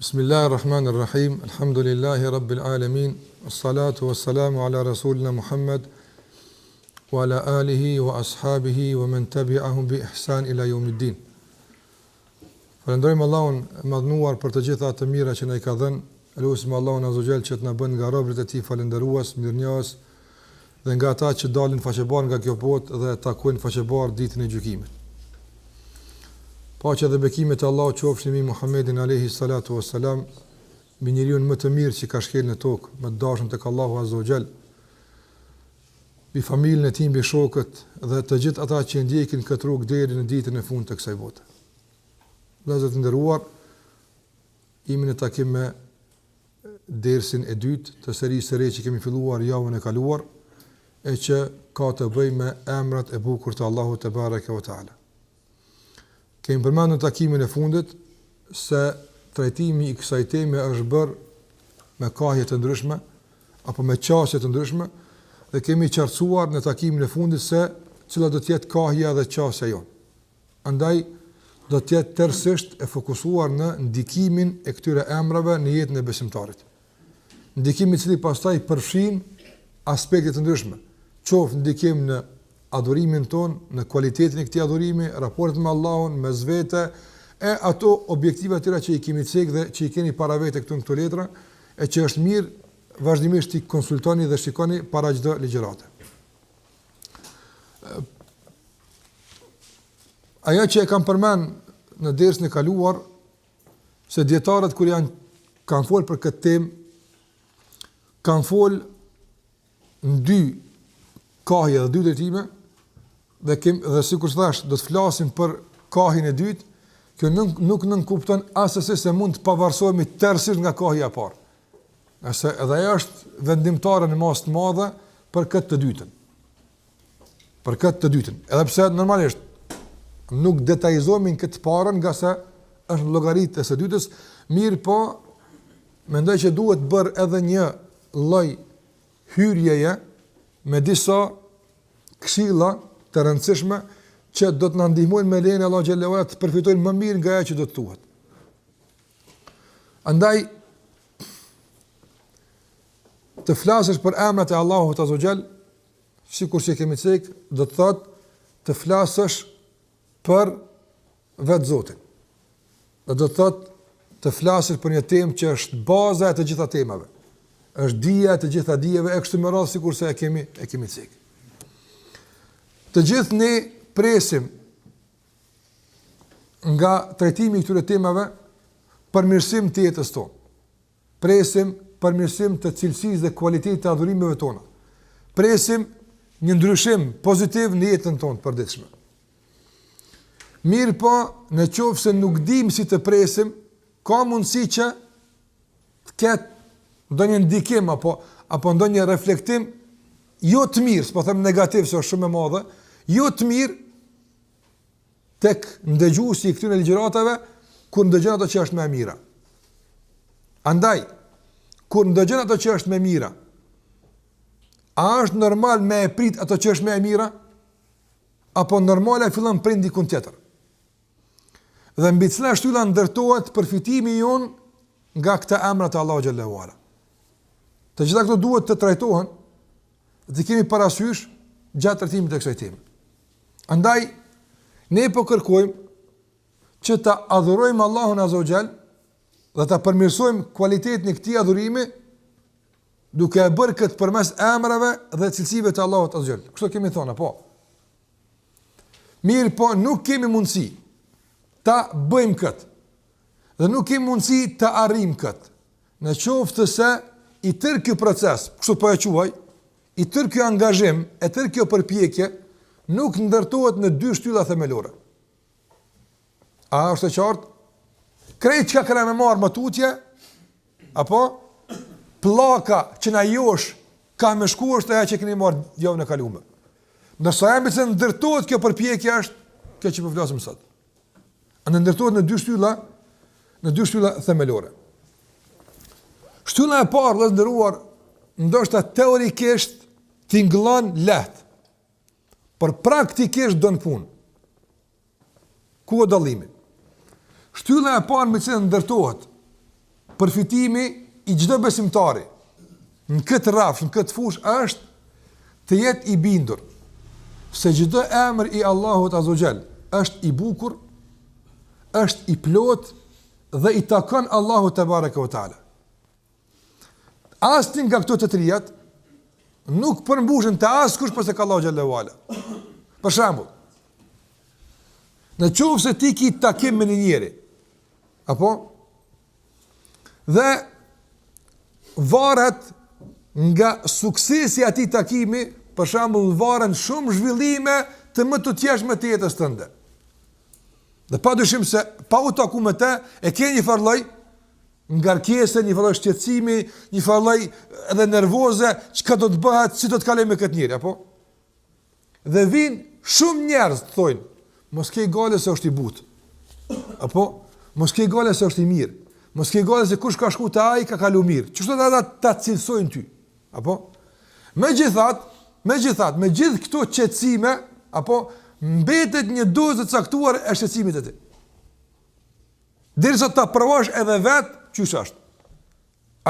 Bismillahirrahmanirrahim. Alhamdulillahi rabbil alamin. Wassalatu wassalamu ala rasulina Muhammad wa ala alihi wa ashabihi wa man tabi'ahum bi ihsan ila yawmiddin. Falendrojmë Allahun e madhnuar për të gjitha të mira që na i ka dhënë. Lutim Allahun azza xal që të na bën nga robërit e tij falëndërues, mirënjohës dhe nga ata që dalin faqebar nga kjo botë dhe takojnë faqebar ditën e gjykimit. Paqja dhe bekimet e Allahut qofshin mbi Muhammedin alayhi salatu wassalam, mbi njeriu më të mirë që ka shkelë në tokë, më të dashur tek Allahu azza wa jall, mbi familjen e tij, mbi shokët dhe të gjithë ata që ndjekin këtë rrugë deri në ditën e fundit të kësaj bote. Vëllezër të nderuar, jemi në takim me dersin e dytë të serisë së re që kemi filluar javën e kaluar, e që ka të bëjë me emrat e bukur të Allahut te bareke ve teala. Kemi përmendur në takimin e fundit se trajtimi i kësaj teme është bërë me kahje të ndryshme apo me qasje të ndryshme dhe kemi qartësuar në takimin e fundit se cila do të jetë kahja dhe qasja jon. Andaj do të jetë tërësisht e fokusuar në ndikimin e këtyre emrave në jetën e besimtarit. Ndikimi i cili pastaj përfshin aspekte të ndryshme, qoftë ndikim në adhurimin ton, në cilëtetin e këtij adhurimi, raportet me Allahun, me vetë e ato objektive të tjera që i kemi cek dhe që i keni para vete këtu në këto letra, e që është mirë vazhdimisht i konsultoni dhe shikoni para çdo ligjërate. Ajo që e kam përmend në dersën e kaluar, se dietarët kur kanë folur për këtë temë, kanë folur në dy kahje dhe dy drejtime, dhe sikur thash, do të flasim për kahjen e dytë, kjo nuk nënkupton asesi se mund të pavarësohemi tërësisht nga kahja e parë. Nëse edhe ajo është vendimtare në masë të madhe për këtë të dytën. Për këtë të dytën. Edhe pse normalisht nuk detajzohemi në këtë parën nga se është në llogaritë së dytës, mirë po mendoj që duhet bërë edhe një lloj hyrjeje me disa këshilla të rëndësishme që do të na ndihmojnë me lejen e Allahu xhallahu ala të përfitojnë më mirë nga ajo që do të thuhet. Andaj të flasësh për emrat e Allahut azza xal, sikur që kemi thënë, do të thotë të flasësh për vetë Zotin. Do të thotë të flasësh për një temë që është baza e të gjitha temave. Është dija e të gjitha dijeve, e kështu me radhë sikur se e kemi thënë. Të gjithë ne presim nga trajtimi i këtyre temave përmirësim të jetës tonë. Presim përmirësim të cilësisë dhe cilëtetit të adhurimeve tona. Presim një ndryshim pozitiv në jetën tonë përditshme. Mirë po, në qoftë se nuk dim si të presim, ka mundësi që të ketë ndonjë ndikim apo ndonjë reflektim jo të mirë, s'po them negativ, se është shumë e madhe, jo të mirë tek ndëgjuesi i këtyre ligjëratave kur ndëgjon ato që është më e mira. Andaj, kur ndëgjon ato që është më e mira, a është normal me e prit ato që është më e mira, apo normale fillon prit dikun tjetër? Dhe mbi cila shtylla ndërtohet përfitimi jon nga këta emra të Allahu xhallahu ala. Të gjitha këto duhet të trajtohen dhe kemi parasysh gjatë trajtimit të kësaj teme. Andaj, ne po kërkojmë që ta adhurojmë Allahun azza wa jall dhe ta përmirësojmë cilëtetin e këtij adhurimi duke e bërë këtë përmes emrave dhe cilësive të Allahut azza wa jall. Kështu kemi thonë, po. Mirë po, nuk kemi mundësi ta bëjmë këtë dhe nuk kemi mundësi ta arrijmë këtë. Në qoftë se i tërë kjo proces, kështu po e quaj, i tërë kjo angazhim, e tërë kjo përpjekje, nuk ndërtohet në dy shtylla themelore. A është e qartë? Krejt që ka këna me marë më tutje, apo plaka që na josh ka me shku është aja që këni marë javën e kalume. Nësa jemi se ndërtohet kjo përpjekje është kjo që përflasëm sot. Në ndërtohet në dy shtylla themelore. Shtylla e parë, dhe ndëruar, ndoshta teorikisht tingëllon lehtë, por praktikisht do në punë. Ku o dallimi? Shtylla e parë me cilën ndërtohet përfitimi i çdo besimtari në këtë rrafsh, në këtë fush është të jetë i bindur se çdo emër i Allahut Azza wa Jall është i bukur, është i plot dhe i takon Allahut te bareke ve taala. Asnjë nga këto të trijat nuk përmbushen të askush përse ka Allahu xhallahu ala. Për shembull, në qoftë se ti ki takim me një njeri, apo dhe varet nga suksesi i atij takimi, për shembull, varen shumë zhvillime të më të tjeshme të jetës tënde. Dhe padyshim se pa u takuar me të, e ke një farë lloj ngarkese, një farë lloj shqetësimi, një farë lloj edhe nervoze, çka do të bëhet, si do të kaloj me këtë njeri, apo? Dhe vin shumë njerëz të thonë, mos ke gale se është i butë. Apo mos ke gale se është i mirë. Mos ke gale se kush ka shku te ai ka kalu mirë. Çfarë do ata ta cilsojnë ty? Apo megjithatë, me gjithë këto qetësime, apo mbetet një dozë të caktuar e shqetësimit të tij. Derisa ta provosh edhe vet çysh është.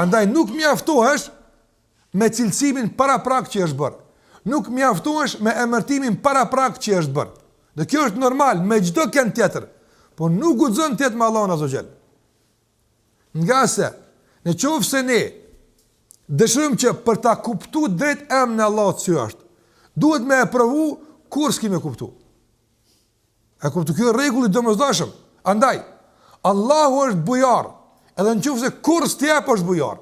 Andaj nuk mjaftohesh me cilësimin paraprak që është bërë. Nuk mjaftohesh me emërtimin paraprak që është bërë. Dhe kjo është normal me çdo kënd tjetër, po nuk guxon të jetë me Allahun Azza wa Jall. Nga se, në qoftë se ne dëshirojmë që për ta kuptuar drejt emrin e Allahut si është, duhet me e provu kur s'kemi kuptu. E kuptu, kjo rregull i domosdoshëm. Andaj, Allahu është bujar, edhe në qoftë se kur s'tjep është bujar.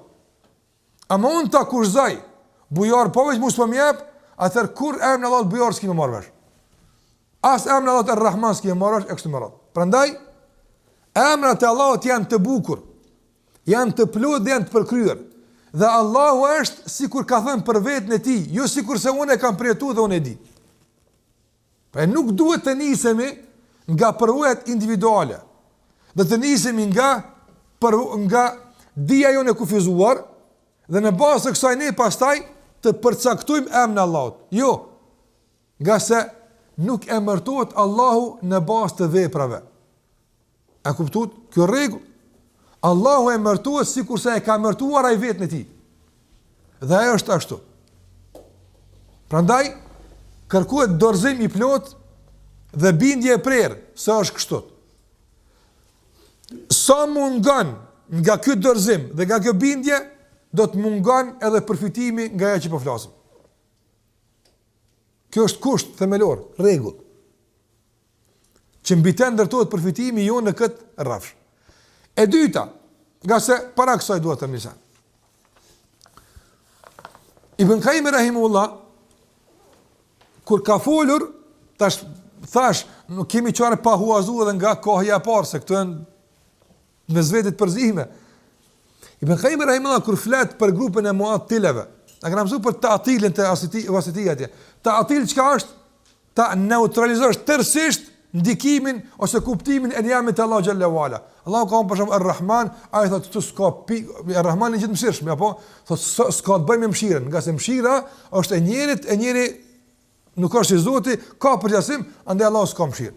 Ama unë ta kurzoj, bujar po veç mu s'po m'jep, atër kur emrin e Allahut bujar s'kemi marrë vesh. As emrin e Allahut Ar-Rahman s'kemi marrë vesh e kështu me radhë. Prandaj, emrat e Allahut janë të bukur, janë të plot dhe janë të përkryer. Dhe Allahu është sikur ka thënë për vetën e tij, jo sikur se unë e kam përjetuar dhe unë e di. Pra nuk duhet të nisemi nga përvojat individuale, dhe të nisemi nga dija jonë e kufizuar, dhe në bazë të kësaj ne pastaj të përcaktojmë emrin e Allahut. Jo, nga se nuk emërtohet Allahu në bazë të veprave. A kuptuat? Kjo rregull. Allahu emërtohet sikur se e ka emërtuar ai vetën e tij. Dhe ajo është ashtu. Prandaj kërkohet dorëzim i plot dhe bindje e prerë se është kështu. Sa mungon nga ky dorëzim dhe nga kjo bindje, do të mungon edhe përfitimi nga ajo që po flasim. Kjo është kusht themelor, rregull. Që mbi të ndërtohet përfitimi jo në këtë rrafsh. E dyta, nga se para kësaj duhet të mëson. Ibn Qayyim rahimahullah kur ka folur, thash, nuk kemi çfarë pa huazuar edhe nga kohja e parë, se këto janë me zvetet përzihme. Ibn Qayyim rahimahullah kur flet për grupin e Mu'attileve, na kanë mësuar për ta'tilin të wasitiyat. Ta'til çka është? Ta neutralizosh tërësisht ndikimin ose kuptimin e njëjmit të Allahu xhallahu ala. Allahu ka për shemb Ar-Rahman, ai thotë të s'ka Ar-Rahman i gjithë mëshirshëm, apo thotë s'ka të bëjë me mëshirën, nga se mëshira është e njëri nuk është i Zoti, ka përgjegjësim, andaj Allahu s'ka mëshirë.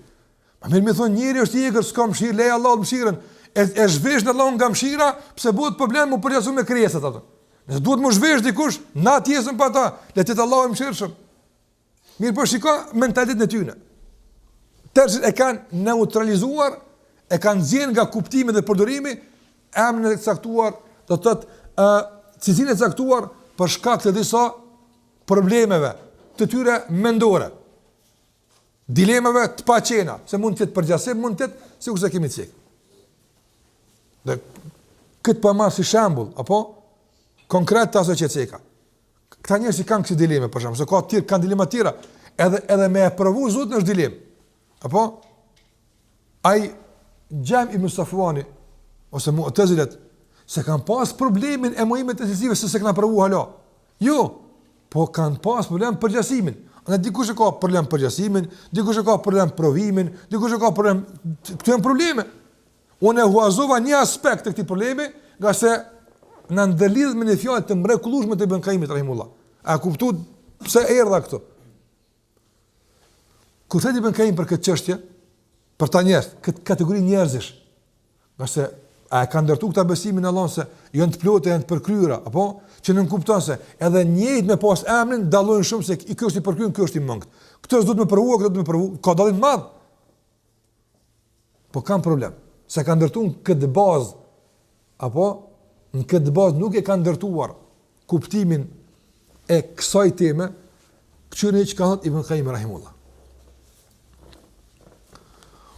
Ma mirë më thonë njëri është i egër, s'ka mëshirë, leja Allahu mëshirën, e zhvesh në Allahu nga mëshira, pse bëhet problem mu përgjegjësu me krijesat ato. Nëse duhet më zhvesh dikush, na tjesën pa ta, le të Allahu i mëshirshëm. Mirë po shiko mentalitetin e tyre. Tërësit e kanë neutralizuar, e kanë zjenë nga kuptimi dhe përdorimi, emrin e caktuar, do të thotë cilësinë e caktuar për shkak të disa problemeve të tyre mendore, dilemave të paqena, se mund të jetë përgjithësim, mund të jetë sikur se kemi cek. Dhe këtë po marr si shembull, apo konkret të aso që ceka. Këta njerëz që kanë kësi dileme, për shembull, se ka të tjerë kanë dilema të tjera, edhe me e provu Zotin është dilemë. Apo ai Jam ibn Safwani ose Mu'tazilet se kanë pas problemin e mohimet të decisive se kanë provu hala. Jo, po kanë pas problem përgjasimin. Ana dikush e ka problem përgjasimin, dikush e ka problem provimin, dikush e ka problem, këto janë probleme. Unë e huazova një aspekt të këtij problemi, nga se në ndërlidh me një fjalë të mrekullueshme të Ibn Qayyimit rahimullah. A kuptuat pse erdha këtu? Kur thëti Ibn Qayyim për këtë çështje, për ta njerëz, këtë kategori njerëzish, nga se A e ka ndërtu këta besimin në Allah se janë të plotë, janë të përkryera, apo që nën kupton se edhe njëjtë me pas emrin dallojnë shumë se ky është i përkryer, ky është i mangët. Këtë s'do të më provu, këtë do të më provu, ka dallim të madh. Po kam problem. Se ka ndërtuar këtë bazë, apo në këtë bazë nuk e ka ndërtuar kuptimin e kësaj teme, këtyre që ka thënë Ibn Qayyim rahimullah.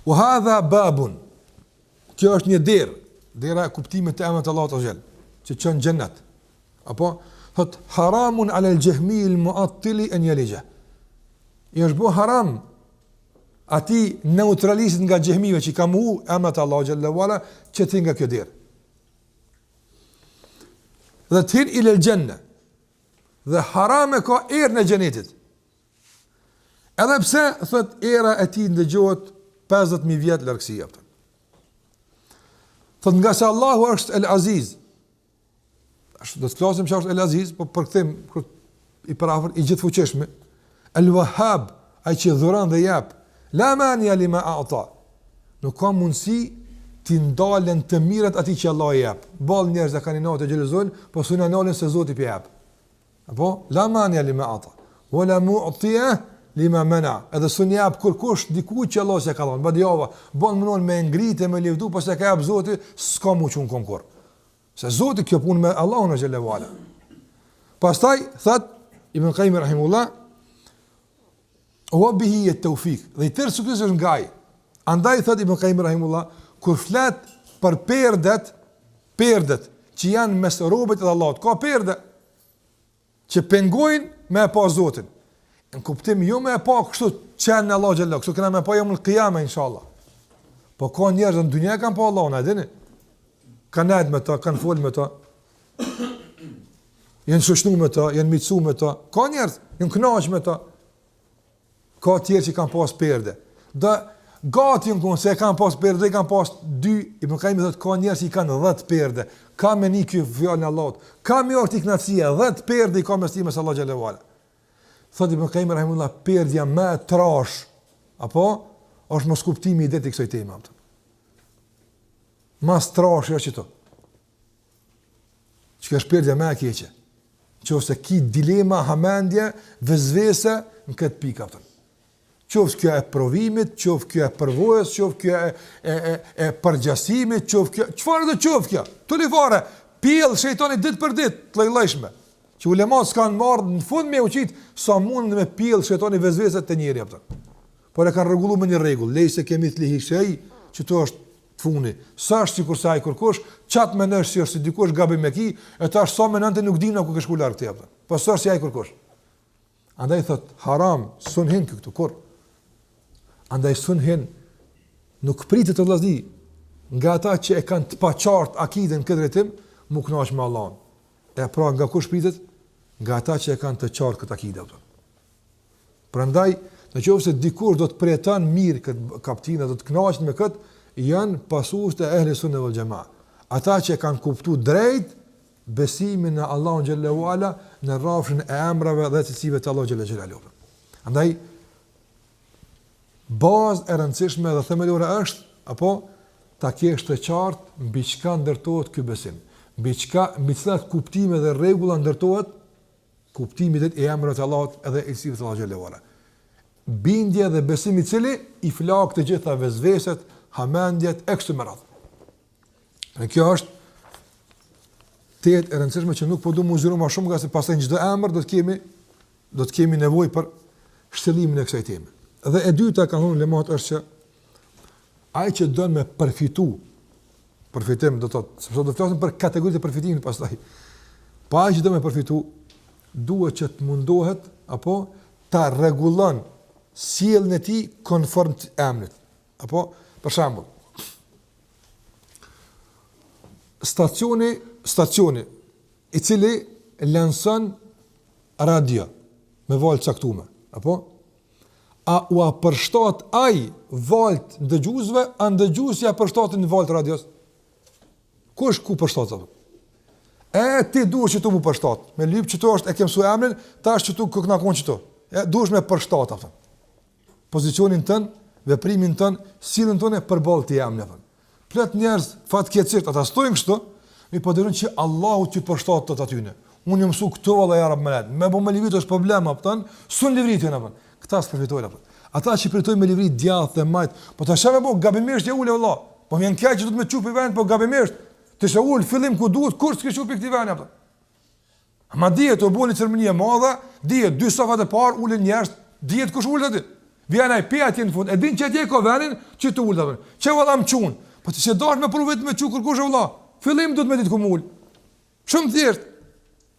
Wa hadha babun. Kjo është një derë, dera e kuptimit të emrit Allahut azhjal, që çon xhennet. Apo thot haramun ala al-jahmi al-mu'attili an yalija. Është bu haram ati neutralistit nga xehmive që ka muhu emrat Allahu xhallahu ala që ti nga kjo derë. Dhe të hin ila al-janna. Dhe haram e ka erën e xhenetit. Edhe pse thot era e tij ndëgjohet 50.000 vjet largësia. Thot nga se Allahu është el-Aziz. Ashtu do të flasim që është el-Aziz, po përkthim i parafër i gjithfuqishëm. El-Wahhab, ai që dhuron dhe jep. La mania lima a'ta. Nuk ka mundësi ti ndalen të mirat atij që Allah i jep. Ball njerëz kanë natë xhelozojnë, po sunë nalen se Zoti i jep. Apo la mania lima a'ta. Wala mu'tiya lima mana. Edhe sunë jep kurkush diku që Allah s'e ka dhënë. Badjava, bën mënon me ngritë, me lëvdu, po se ka jep Zoti, s'ka më çun konkur. Se Zoti kjo punë me Allahun xhelalu ala. Pastaj thot Ibn Qayyim rahimullah wa bihi at-tawfiq. Dhe tërë sukses është ngaj. Andaj thot Ibn Qayyim rahimullah kur flet për perdet që janë mes robët e Allahut, ka perde që pengojnë me e pa Zotin. Në kuptim jo me e pa kështu qenë në Allah xhallahu, kështu këna me e pa jomul qiyama inshallah. Po ka njerëz në dunja kanë pa Allahun, a dini? Kanë ardhur me ta, kanë folur me ta. Janë shoqënuar me ta, janë miqësuar me ta. Ka njerëz, janë kënaqur me ta. Ka tjerë që kanë pas perde. Da gati në se kanë pas perde, kanë pas 2, Ibn Qayyim thotë ka njerëz që kanë 10 perde. Ka me një ky fjalë në Allahut. Ka me orti knatësia, 10 perde i ka me stimë sallallahu xhallahu ala. Thotë Ibn Qayyim rahimullah perdja më e trash, apo është mos kuptimi i detit kësaj teme. Mas trash është çto. Çka është perdja më e keqe? Qofse ki dilema, hamendje, vezvese në këtë pikë atë. Qofse kjo e provimit, qofse kjo e përvojës, qofse kjo e përgjasimit, qofse kjo, çfarë do qofse kjo? Tuli fare, pjell shejtani ditë për ditë, të lloj-llojshme. Që ulemat s'kanë marrë në fund me uqit, sa mund me pjell shejtani vezveset të njëri atë. Por e kanë rregulluar me një rregull, lejse kemi të lihi shej, që to është funi. Sa është sikur sa ai kërkosh, çat mendosh se është dikush gabim me ki, e tash sa mendonte nuk dinë ku ke shku larg ti atë. Po sa si ai kërkosh. Andaj thot haram, sunhin këtu kur. Andaj sunhin nuk pritet të vllazni nga ata që e kanë të paqartë akiden këtë rrymë, mu kënaq me Allahun. E pra nga kush pritet? Nga ata që e kanë të qartë këtë akide atë. Prandaj, nëse dikush do të preton mirë këtë kaptinë, do të kënaqet me këtë, janë pasues të ehli sunne wal jamaa. Ata që kanë kuptuar drejt besimin në Allahun xhallahu ala në rrafshin e emrave dhe cilësive të Allahut xhallahu xhelalu. Andaj bazë e rëndësishme dhe themelore është apo ta kesh të qartë mbi çka ndërtohet ky besim. Mbi cilat kuptime dhe rregulla ndërtohet kuptimi i emrave të Allahut edhe i cilësive të Allahut xhallahu ala. Bindja dhe besimi i cili i flak të gjitha vezveset, hamendjet, e kështu me radhë. Në kjo është e rëndësishme që nuk po du më uziru ma shumë nga se pasaj në çdo emër do të kemi nevojë për shtëllimin e kësaj teme. Dhe e dyta ka thonë lemat është që ai që don me përfitim do të thotë, sepse do të flasim për kategoritë e përfitimit pastaj. Pa ai që don me përfitu duhet që të mundohet apo ta rregullon sjelljen e tij konform të emrit. Apo për shembull, stacioni i cili lanson radio me valë caktuar, apo a u përshtat ai valët dëgjuesve, a dëgjuesja përshtatet në valët radios? Kush ku përshtatet? Ti duhet që tu mu përshtat. Me lyp që tu është e ke mësuar emrin, tash që tu koknakon që tu. Duhesh me përshtat atë. Pozicionin tën, veprimin tën, sillën tonë përballë të emrit. plot njerëz fatkeqësisht ata stojnë kështu, mi po dëron që Allahu t'ju përshtat të atyne. Unë jam mësu këto valla ja rab mëlet. Me bo me livrit është problem apëtan, sun livritin apën. Këta s'përfitojnë apën. Ata që përfitojnë me livrit djathë dhe majt, po të sheme bo gabimisht ja ule valla. Po më janë kja që du të me qupi vend, po gabimisht. Të shë ullë fillim ku duhet, kur s'ke qupi këti vend apën. Ma dihet o bo një cërmënije madha, dihet 2 safat e parë ullin njerës, dihet kush ullë aty. Vjen ai pe atje në fund, e din që atje ka vendin, që të ullë apën. Që valla më qunë, po të që dash me provit me qu kërkush e valla. Fillim du të me ditë ku më ullë. Shumë thjesht.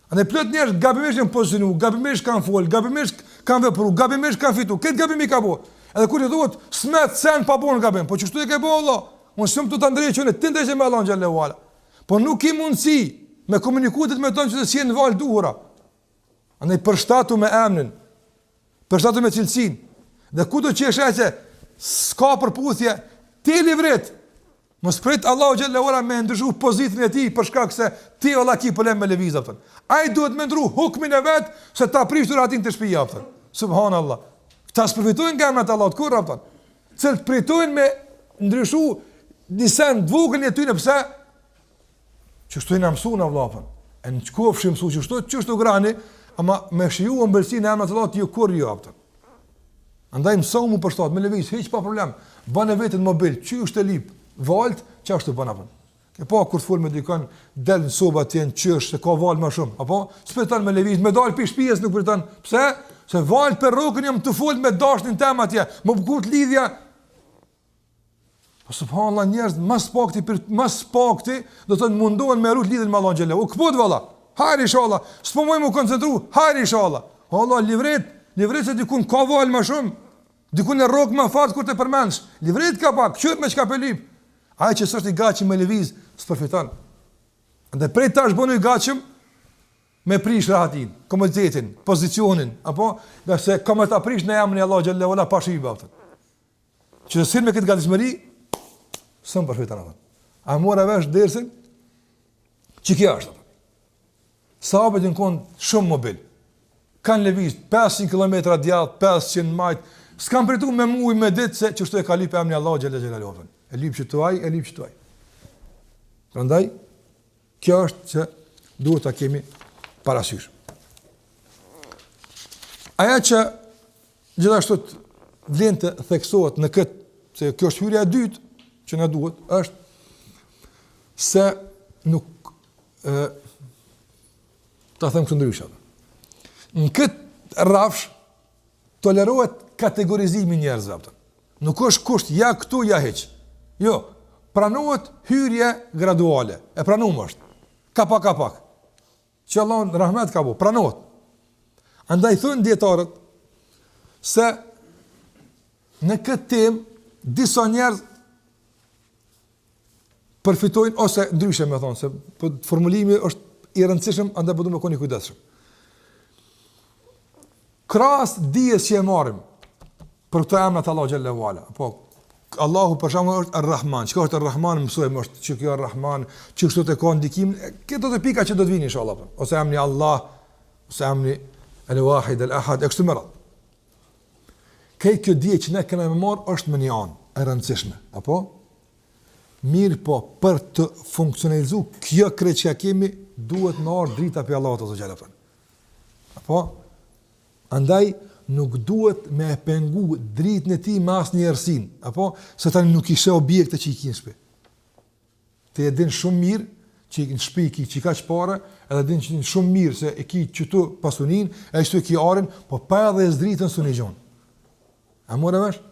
Ande plot njerëz gabimisht janë pozicionu, gabimisht kanë fol, gabimisht kanë vepru, gabimisht kanë fitu. Këtë gabim i ka bëu. Edhe kur i thuhet smet sen pa bën gabim, po çështu e ke bëu Allah. Unë s'm të ta ndrejë ti ndrejë me Allah xhallahu ala. Po nuk i mundsi me komunikutet me tonë që të sjellin val duhura. Andaj përshtatu me emrin, përshtatu me cilësinë. Dhe kudo që është që s'ka përputhje, ti livret. Mos prit Allahu xhallahu ala me ndryshu pozitën e tij për shkak se ti valla ki problem me lëviz aftën. Ai duhet me ndru hukmin e vet se ta prishur atin të shtëpia aftën. Subhanallah. Ta përfitojnë nga emrat e Allahut kur aftën. Cel pritojnë me ndryshu disa vogël e tyre pse që shtojnë na mësuan Allahun. E në qkofshim mësu që shtu grani, ama me shiju ëmbëlsinë e emrat e Allahut ju kur ju aftën. Andaj mësoj mu përshtat me lëviz hiç pa problem. Bën vetën mobil, çysh të lip. Valt, çfarë bën apo? Ke pa kur fol me dikon del në soba të qysh se ka val më shumë, apo s'priton me lëviz, me dal pi shtëpisë nuk priton. Pse? Se val për rrugën jam të fol me dashnin tem atje, më bukur lidhja. Po subhanallah njerëz mas pakti do të mundohen me rut lidhjen me Allah xhela. U kput valla. Hajr inshallah. S'po më koncentru. Hajr inshallah. Allah livret se dikun ka val më shumë. Dikun e rrok më fat kur të përmendsh. Livret ka pak, qyt me çka pe lip. Ai që s'është i gatshëm me lëviz, s'përfiton. Andaj prej tash bënu i gatshëm me prish rahatin, komoditetin, pozicionin, apo nga se komo ta prish në emrin e Allah xhallahu ala pa shiba atë. Që sin me këtë gatishmëri, s'm përfiton atë. A mora vesh dersin? Çi kjo është atë? Sahabët janë kon shumë mobil. Kan lëviz 500 kilometra djathtë, 500 majt. S'kam pritur me muj me ditë se çështoj ka lip emri Allah xhallahu ala. E lip që tuaj. Prandaj, kjo është që duhet ta kemi parasysh. Aja që gjithashtu vlen të theksohet në këtë, se kjo është hyrja e dytë që na duhet, është se nuk ta them këtë ndryshe. Në këtë rrafsh tolerohet kategorizimi njerëzve. Nuk është kusht ja këtu ja hiç. Jo, pranohet hyrje graduale. E pranuar është. Kapak. Që Allah në rahmet ka bu, pranohet. Andaj thonë dietarët se në këtë temë disa njerëz përfitojnë ose ndryshe me thonë se formulimi është i rëndësishëm, andaj do të keni kujdesshëm. Krahas dijes që e marrim për këtë emrat Allah xhallahu ala. Po Allahu për shembull është Ar-Rahman. Çka është Ar-Rahman? Mësojmë është që kjo Ar-Rahman, çështë të ka ndikim, këto të pika që do të vinë inshallah. Ose emri Allah, ose emri El-Wahid El-Ahad, ekse më radh. Kjo dije që ne kemi më marr është më një anë e rëndësishme, apo? Mirë po, për të funksionalizuar kjo krejt që kemi, duhet në ardhë drita për Allahut azza xhala. Apo? Andaj nuk duhet me e pengu dritën e tij me asnjë errësin, apo se tani nuk ishte objekte që i kin shtëpi. Ti e din shumë mirë që i kin shtëpi që ka çfarë, edhe din që shumë mirë se e ki qytu pasunin, e ashtu ki arën, po pa edhe dritën suni gjon. A morë vesh?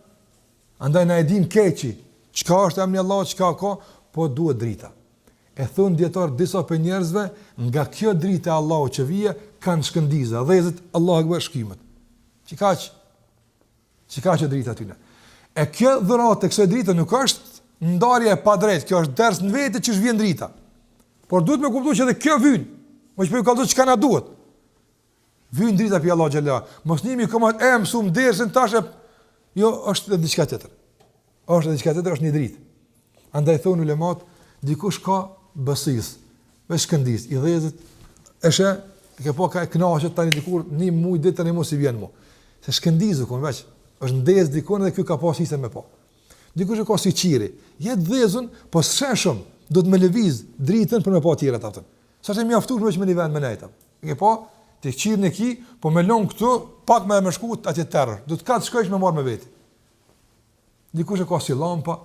Andaj na e dim keqi, çka është emri Allah, çka ka, po duhet drita. E thon dietar disa për njerëzve, nga kjo dritë e Allahut që vije, kanë shkëndiza, dhezët Allahu akbar shkimet. Çka që drita aty. E kjo dhuratë kësaj drite nuk është ndarje e padrejtë, kjo është ders në vetë që vjen drita. Por duhet me kuptuar që edhe kjo vjen. Mos po i kallzo çka na duhet. Vjen drita pi Allah xhallah. Mos nimi komat mësum dersën tash jo është diçka tjetër. Është diçka tjetër, është një dritë. Andaj thonë ulemat, dikush ka besis, me shkëndis, i dhezët, eshe, ke po ka e knaqët tani dikur, një muj ditë tani mos i vjen mu. Se shkëndizë, kon veç, është ndezë dikon dhe kjo ka pas hise me po. Dikush e ka si qiri. Jetë dhezën, po sheshëm, do të me lëviz dritën për me pa tjera të aftën. Sa që mjaftuar me që me një vend me nejtë. Nge po, të qirën e ki, po me lonë këtu, pak me shku atje terror. Do të ka të shkojsh me marrë me veti. Dikush e ka si lampa,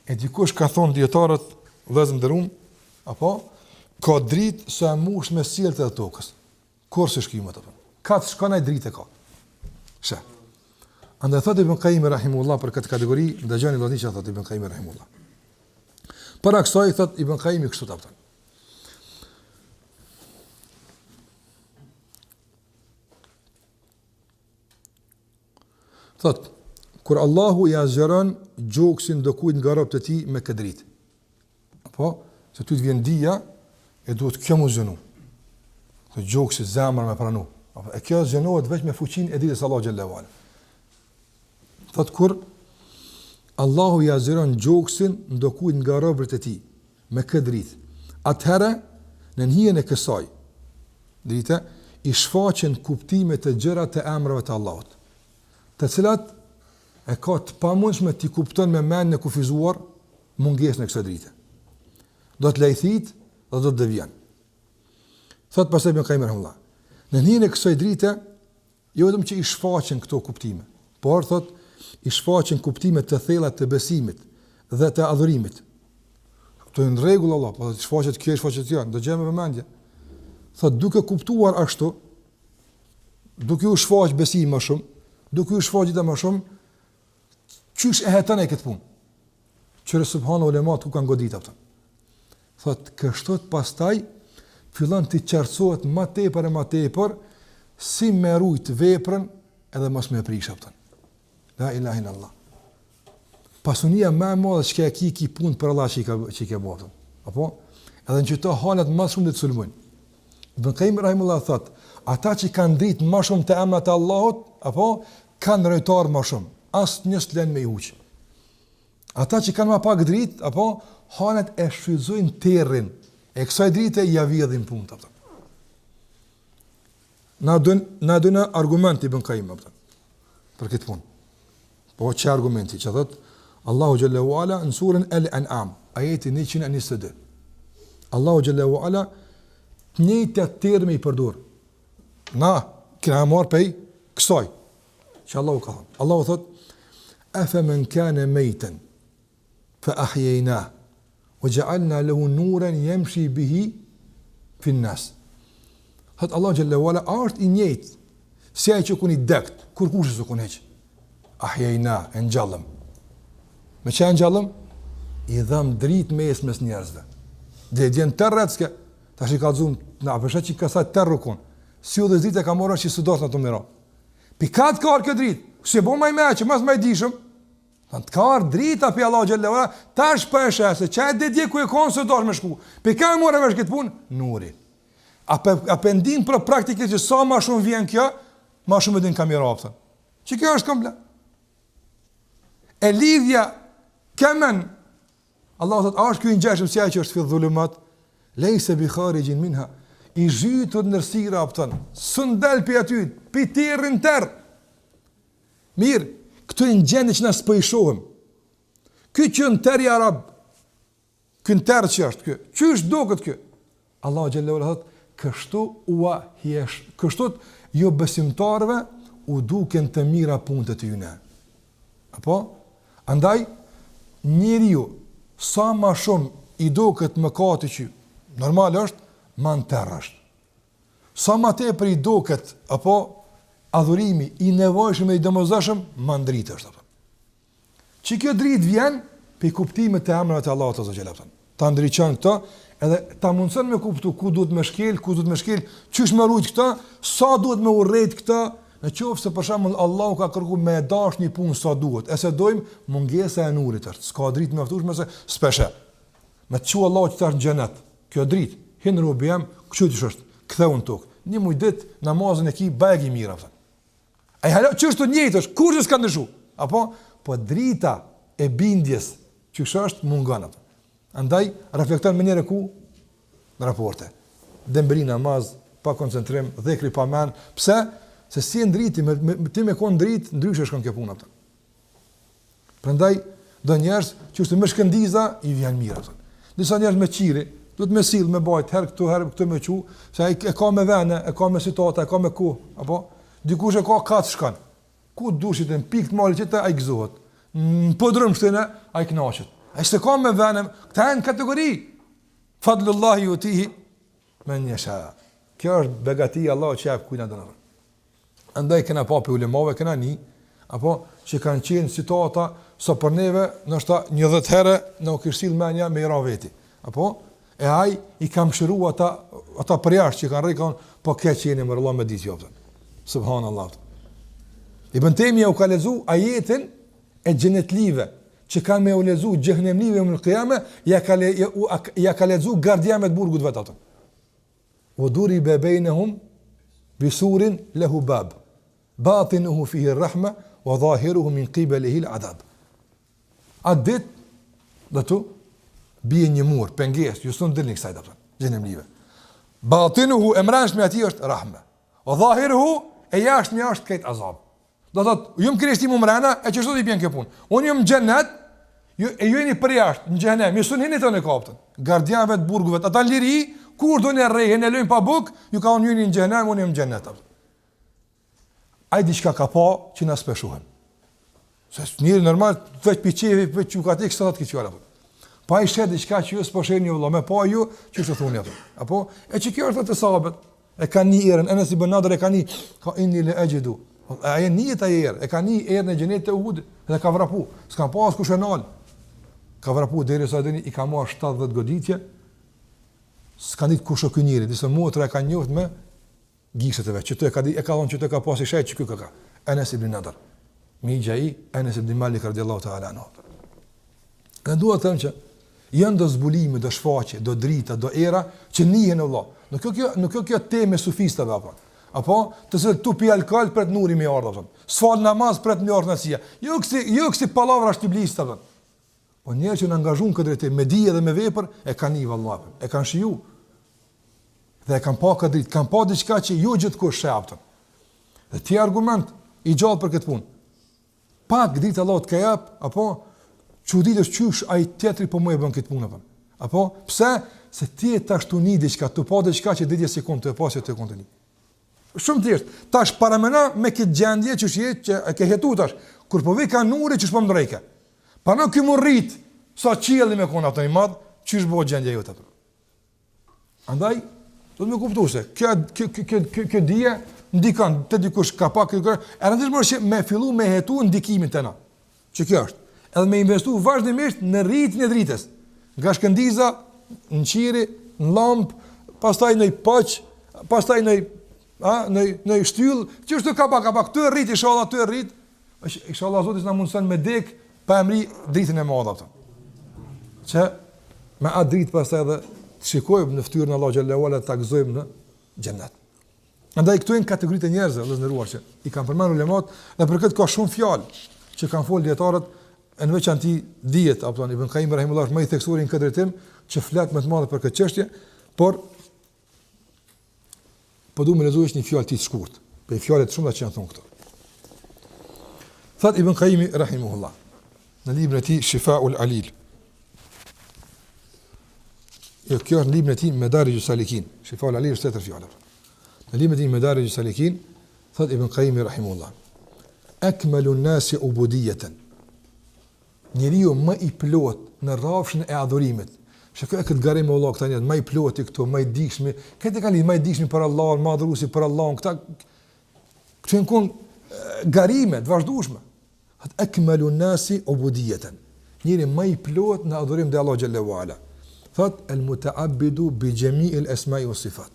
e dikush ka thonë djetarët, vëzëm dërum, apo, ka dritë së e mush me sjellët e tokës. Kur se shkimet apo. Ka të shkonaj dritë e ka. Shë. Andaj thot Ibn Qayyim rahimullah për këtë kategori, dëgjoni vëllai që thot Ibn Qayyim rahimullah. Para kësaj thot Ibn Qayyim kështu ta thon. Thot, kur Allahu i azgjeron gjoksin do kujt nga robët e tij me këtë dritë. Apo, se ty të vjen dia e duhet kjo mu zënu. Të gjoksi zemër me pranu. Apo, e kjo zënohet veç me fuqinë e ditës Allahu xhallahu ala. Thot kur Allahu i azgjeron gjoksin do kujt nga robët e tij me këtë dritë. Atëherë në hijen e kësaj drite i shfaqen kuptimet e gjëra të emrave të Allahut, të cilat e ka të pamundshme t'i kupton me mendjen e kufizuar mungesën e kësaj drite. Do të lejthit dhe do të devijan. Thot pastaj Ibn Qayyim rahimahullah. Në hijen e kësaj drite jo vetëm që i shfaqen këto kuptime, por thot i shfaqen kuptime të thella të besimit dhe të adhurimit. Këto në rregull Allah, po të shfaqet kjo, shfaqet kjo, do gjejmë vëmendje. Thot duke kuptuar ashtu, duke u shfaq besim më shumë, duke u shfaq gjithë më shumë, qysh e heton ai këtë punë? Qëre subhanahu ulemat ku kanë godit ata. Thot kështu pastaj fillon të qartësohet më tepër e më tepër si me rujt veprën edhe mos me prish ata. La ilaha illallah. Pasunia më e madhe që ka ki punë për Allah që i ka bërë. Apo edhe në çdo halet më shumë të sulmojnë. Ibn Qayyim rahimullah thot, ata që kanë dritë më shumë të emrat e Allahut, apo kanë rëjtar më shumë. Asnjë s'len me i huq. Ata që kanë më pak dritë, apo hanet e shfrytëzojnë terrin. E kësaj drite ja vjedhin punët ata. Na dënë argument Ibn Qayyim ata për këtë punë. Po që argumenti që thot Allahu xhallahu ala në surën Al-An'am, ajeti 122. Allahu xhallahu ala njëjtë termi i përdor. Na kena marrë pej kësaj që Allahu ka thënë. Allahu thot afaman kana maytan fa ahyaynahu wa ja'alna lahu nuran yamshi bihi fi an-nas. Thot Allahu xhallahu ala është i njëjtë si ai që kun i dekt, kur kush s'u kun heq. Ahyayna engjallëm. Me që engjallëm i dham dritë mes njerëzve. Dhe djen terretske, tash i ka zoom na pesha që ka sa terrukun. Si u dhe dritë ka marrë që sudos në të mira. Pikat ka kjo dritë. Se bo më më që mos më dishëm. Të ka drita pe Allahu xhallahu ala, tash po e sheh se çaj dhe dje ku e kon se dosh me shku. Pika më morë vesh këtë punë, nuri. A pendim për praktikë që sa më shumë vjen kjo, më shumë din kamerafën. Që kjo është komplet. E lidhja kemen Allahu thot, është ky i ngjashëm si ai që është fi dhulumat, leysa bi kharijin minha, i zhytur ndërsira apton, s'ndal pi aty, pi terrin terr. Mirë, këtu në gjendje që na spojshohem. Ky që në terri arab, ky në terr që është ky, çysh duket ky? Allahu xhallahu ala thot, kështu ua hiesh, kështu jo besimtarëve u duken të mira punët e tyre. Apo andaj njeriu sa më shumë i duket mëkati që normal është, më në terr është. Sa më tepër i duket apo adhurimi i nevojshëm e i domosdoshëm, më ndrit është apo. Që kjo dritë vjen pe kuptimet të emrave të Allahut azza xhelal. Ta ndriçon këto edhe ta mundson me kuptu ku duhet me shkel, ku duhet me shkel, çysh me rujt këto, sa duhet me urrejt këto. Në qoftë se për shembull Allahu ka kërkuar me dash një punë sa duhet, e se dojmë mungesa e nurit është. S'ka dritë mjaftueshme se s'peshe. Me çu Allahu që tash në xhenet. Kjo dritë, hin robi jam, kush është? Ktheu në tokë. Një muj ditë namazën e ki bajg i mirë apo. Ai hala çështë njëjtë është, kur s'ka ndryshu. Apo po drita e bindjes që është mungon apo. Andaj reflekton më njëherë ku në raporte. Dembri namaz, pa koncentrim, dhikri pa mend. Pse? Se si ndriti, ti me kon ndrit, ndryshe shkon kjo puna. Prandaj, Do njerëz që është me shkëndiza i vjen mirë atë. Disa njerëz me qiri, duhet me sill me bajt herë këtu me qiu, se ai e ka me vene, e ka me situata, e ka me ku, apo dikush e ka kat shkon. Ku dushit në pikë të malit që ai gëzohet. Po drum shtëna ai kënaqet. Ai s'e ka me vene, këta janë kategori. Fadlullahi yutihi men yasha. Kjo është begatia Allahu që jep kujt na don. Andaj kena pa për ulemave, kena një, apo që kanë qenë situata, so për neve, nështë 10 herë në u kishtil menja me i ra veti. Apo, e aj i kam shëru ata përjasht që kanë rejkon, po ke qenë më rëllam me ditë jopëtën. Subhanallah. Ibn Taymija u ka lezu ajetin e gjenetlive, që kanë me u lezu gjehnemlive më në qiyame, ja ka lezu gardiamet burgut vetë atën. U duri bebejnehum bisurin lehu bab. Batinuhu fihi rrahma wa dhahiruhu min qibalihi al-adab. Atë dit do të bie një mur, pengesë, ju son dilni kësaj dapën, xhenemlive. Batinuhu emranshmi atij është rahme. Wa dhahiruhu e jashtmi është këtë azab. Do thotë, ju më krishti më mrena, e çështë do i bën kjo punë. Unë jam në xhenet, ju jeni për jashtë, në xhenem, ju son hini tonë kaptën. Gardianëve të burgove, ata në liri, kur do në rrehen, e lëjnë pa buk, ju ka unë në xhenem, unë jam në xhenet. Ai diçka ka pa që na speshohen. Se njëri normal vetë piçevi vetë çukatik sa të kiçuara. Pa i shet diçka që ju s'po shehni vëlla, më pa ju që të thoni atë. Apo e që kjo është të sahabët. E kanë një erën, Enes ibn Nadr e kanë ka inni la ajidu. Ai nihet ai erë, e kanë një erë në xhenet të Uhud dhe ka vrapu. S'ka pas kush e nal. Ka vrapu derisa dini i ka marrë 70 goditje. S'ka ditë kush o ky njeri, disa motra e kanë njoft me gishtet e vet. Që e ka thonë që të ka pasi shajt që ky ka. Enes ibn Nadr. Mi gjai, Enes ibn Malik radiallahu ta'ala anhu. Në duha të thëmë që janë do zbulime, do shfaqe, do drita, do era, që nihen Allah. Nuk kjo teme sufistave, apo të se tu pi alkohol për të nuri me ardhë, s'fal namaz për të me ardhë nësia. Jo kësi palavra shtiblista, po njerë që në angazhun këtë drejtim, me dije dhe me vepër, e kanë një vallapën, e kanë shiju, dhe e kanë pa këtë dritë, kanë pa diçka që ju gjithë kush sheptën. Dhe ti argument i gjallë për këtë punë. Pak dritë Allah të ka jap, apo çuditës qysh ai tjetri po më e bën këtë punë apo? Apo pse? Se ti e tash tu një diçka, tu pa diçka që ditje si kon të pasë të kontoni. Shumë thjesht. Tash paramena me këtë gjendje që e ke hetu tash, kur po vi ka nuri që s'po ndrejke. Pa në ky murrit, sa qielli me kon ato i madh, çish bëu gjendja jote atë. Andaj do të më kuptoj se kjo dije ndikon te dikush ka pak e rëndësishme që me fillu me hetu ndikimin tëna. Që kjo është. Edhe me investu vazhdimisht në rritjen e dritës. Nga shkëndiza, në qiri, në lamp, pastaj në poç, pastaj në shtyll, që është ka pak, këtu e rrit, inshallah, këtu e rrit. Inshallah Zoti na mundson me dek pa emri dritën e madhe atë. Që me atë dritë pastaj edhe të shikojmë në fytyrën e Allahu xhallahu ala ta gëzojmë në xhennet. Andaj këtu janë kategoritë e njerëzve, vëllezëruar, që i kanë përmendur ulemat dhe për këtë ka shumë fjalë që kanë folë dietarët. Në veçanti dihet apo Ibn Qayyim rahimullahu më i theksuar në këtë drejtim që flet më të madhe për këtë çështje, por po duam të lexojmë një fjalë të shkurt, për fjalët shumë që janë thonë këtu. Thot Ibn Qayyim rahimahullah në librin e tij Shifa'ul Alil. Kjo është libri i tij Madarijus Salikin. Shifa'ul Alil është 4 fjalë. Në librin e tij Madarijus Salikin thot Ibn Qayyim rahimahullah: "Akmalu an-nasi ubudiyatan." Njeriu më i plot në rrafshën e adhurimit. Shikoj këtë garim me Allah këta njerëz, më i ploti këtu, më i dikshmi. Këtë kanë më i dikshmi për Allahun, më adhuruesi për Allahun. Këta kanë garime të vazhdueshme. Akmalu an-nasi ubudiyatan. Njeriu më i plot në adhurim te Allahu xhallahu ala. Thot al-muta'abbidu bi jami'il asma'i was sifat.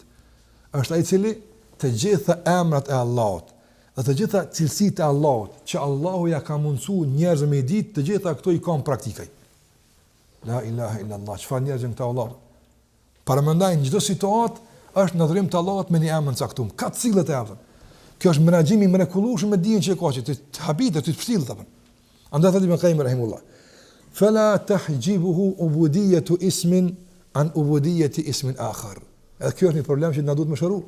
Është ai i cili të gjitha emrat e Allahut dhe të gjitha cilësitë e Allahut, që Allahu ja ka mundsuar njerëzve me ditë, të gjitha këto i kanë praktikaj. La ilaha illa Allah, çfarë njerëz janë këta Allah? Para mendaj në çdo situatë është në adhurim të Allahut me një emër të caktuar. Ka cilët e avën. Kjo është menaxhim i mrekullueshëm me dijen që e ka që të habitë, të përcillet apo. Andaj thotë Ibn Qayyim rahimullah. Fala tahjibuhu ubudiyatu ismin an ubudiyati ismin akhar. Edhe kjo është një problem që na duhet më shëru.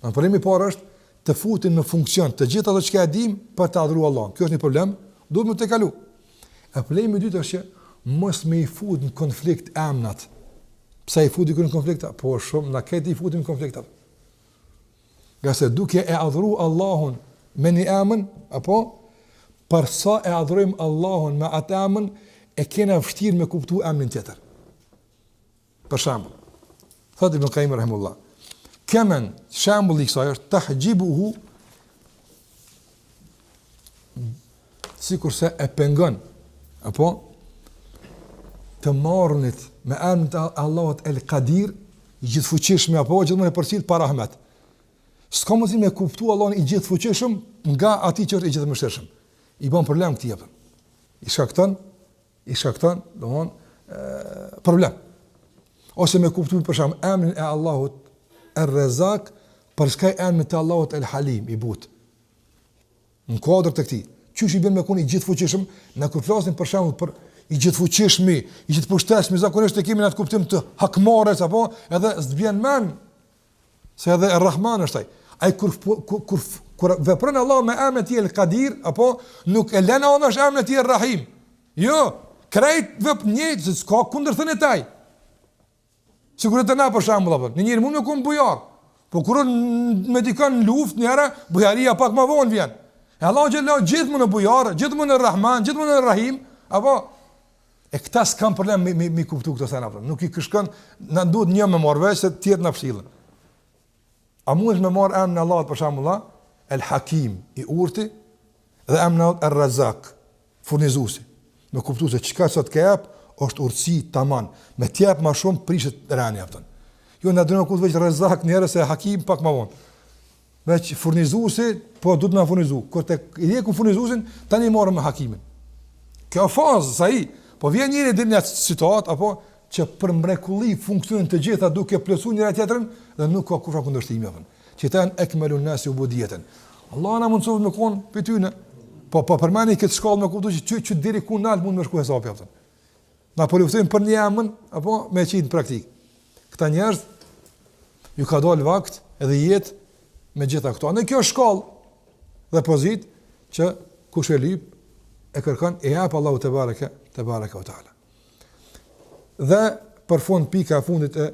Në problemi i parë është të futin në funksion të gjitha ato që e dim për të adhuruar Allahun. Kjo është një problem, duhet më të kalu. E problemi i dytë është që mos me i fut në konflikt emnat. Pse i futi në konflikt? Po shumë na këtë i futim në konflikt. Gjasë duke e adhuru Allahun me një emën, apo për sa e adhurojmë Allahun me atë emën, e kena vështirë me kuptu emnin tjetër. Për shembull, thotë Ibn Qayyim rahimullah, kemen shembulli i kësaj është tahjibuhu, sikurse e pengon, apo të marrënit me emrin e Allahut El Qadir, i gjithfuqishëm, apo gjithmonë e përcjell pa rahmet. S'ka mundësi me kuptu Allahun i gjithfuqishëm nga ati që është i gjithmëshirshëm. I bën problem këtij apo. I shkakton, domthon problem. Ose me kuptu për shemb emrin e Allahut Er-Razzaq për shkak emrit të Allahut El-Halim, i but. Në kuadër të këtij, çuçi bën me kon i gjithfuqishëm, na kur flasim për shemb për i gjithfuqishmi, i gjithpushteshëm, zakonisht e kemi në atë kuptim të hakmarrës apo edhe s'bjen mend se edhe Er-Rahman është ai. Ai kur vepron Allah me emrin e tij El-Qadir, apo nuk e lën Allah me emrin e tij Er-Rahim. Jo, krejt vep njëjtë, s'ka kundërthënie e taj. Sigurisht na për shembull apo, në njëri mund me kon bujar. Po kur me dikon në luftë njëra, bujaria pak më vonë vjen. E Allah xhallahu gjithmonë në bujar, gjithmonë në Rahman, gjithmonë në Rahim, apo e këta s'kan problem me kuptu këto thëna apo. Nuk i këshkon, na duhet një me marrë vesh se të tjerë na fshillën. A mund me marr emrin e Allahut për shembull, El-Hakim, i urti, dhe emrin Er-Razzaq, furnizuesi. Me kuptu se çka sot ka jap është urtësi tamam. Me t'jap më shumë prishet rani afton. Jo na dënon kur veç Razzaq njerëz se Hakim pak më vonë. Veç furnizuesi, po duhet na furnizu. Kur te ide ku furnizuesin, tani marrëm me Hakimin. Kjo fazë sa i, po vjen njëri deri në atë situatë apo që për mrekulli funksionin të gjitha duke plotësuar njëra tjetrën dhe nuk ka kurrë kundërshtim afton. Që tan ekmelun nasi ubudiyatan. Allah na mundson me kon pyetyn. Po përmani këtë shkollë me kuptu që deri ku nalt mund me shku hesapi afton. Na po luftojmë për një emën apo me qitë në praktik. Këta njerëz ju ka dalë vakt edhe jetë me gjitha këto. Në kjo shkollë dhe pozit që kush e lyp e kërkon e jap Allahu te bareke o taala. Dhe për fund pika e fundit e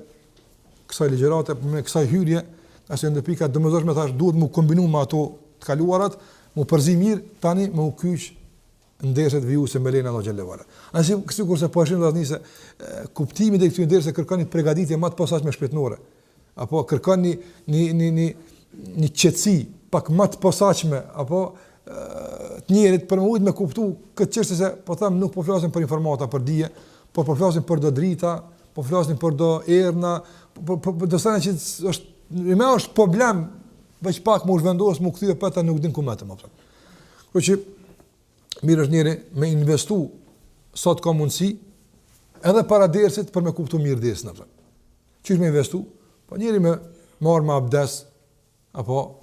kësaj ligjërate, me kësaj hyrje, asë ndër pika domosdoshme thash duhet mu kombinu me ato të kaluarat, mu përzi mirë tani me u kyç ndershet vijuse me lenin Allah xhallahu ala. Asi sigurisht se po ashin vllazni se kuptimi i këtyre ndersë kërkoni përgatitje më të posaçme shpirtërore. Apo kërkoni një qetësi pak më të posaçme apo të njerit për më ujtë me kuptu këtë çështje se po them nuk po flasim për informata, për dije, po flasim për do drita, po flasim për do erna, po do sa që është problem veç pak më zhvendos, më kthye pata nuk din ku më të më. Kështu që mirë është njëri me investu sot ka mundësi edhe para dersit për me kuptu mirë dersin apo. Çish me investu? Po njëri me marr me abdes apo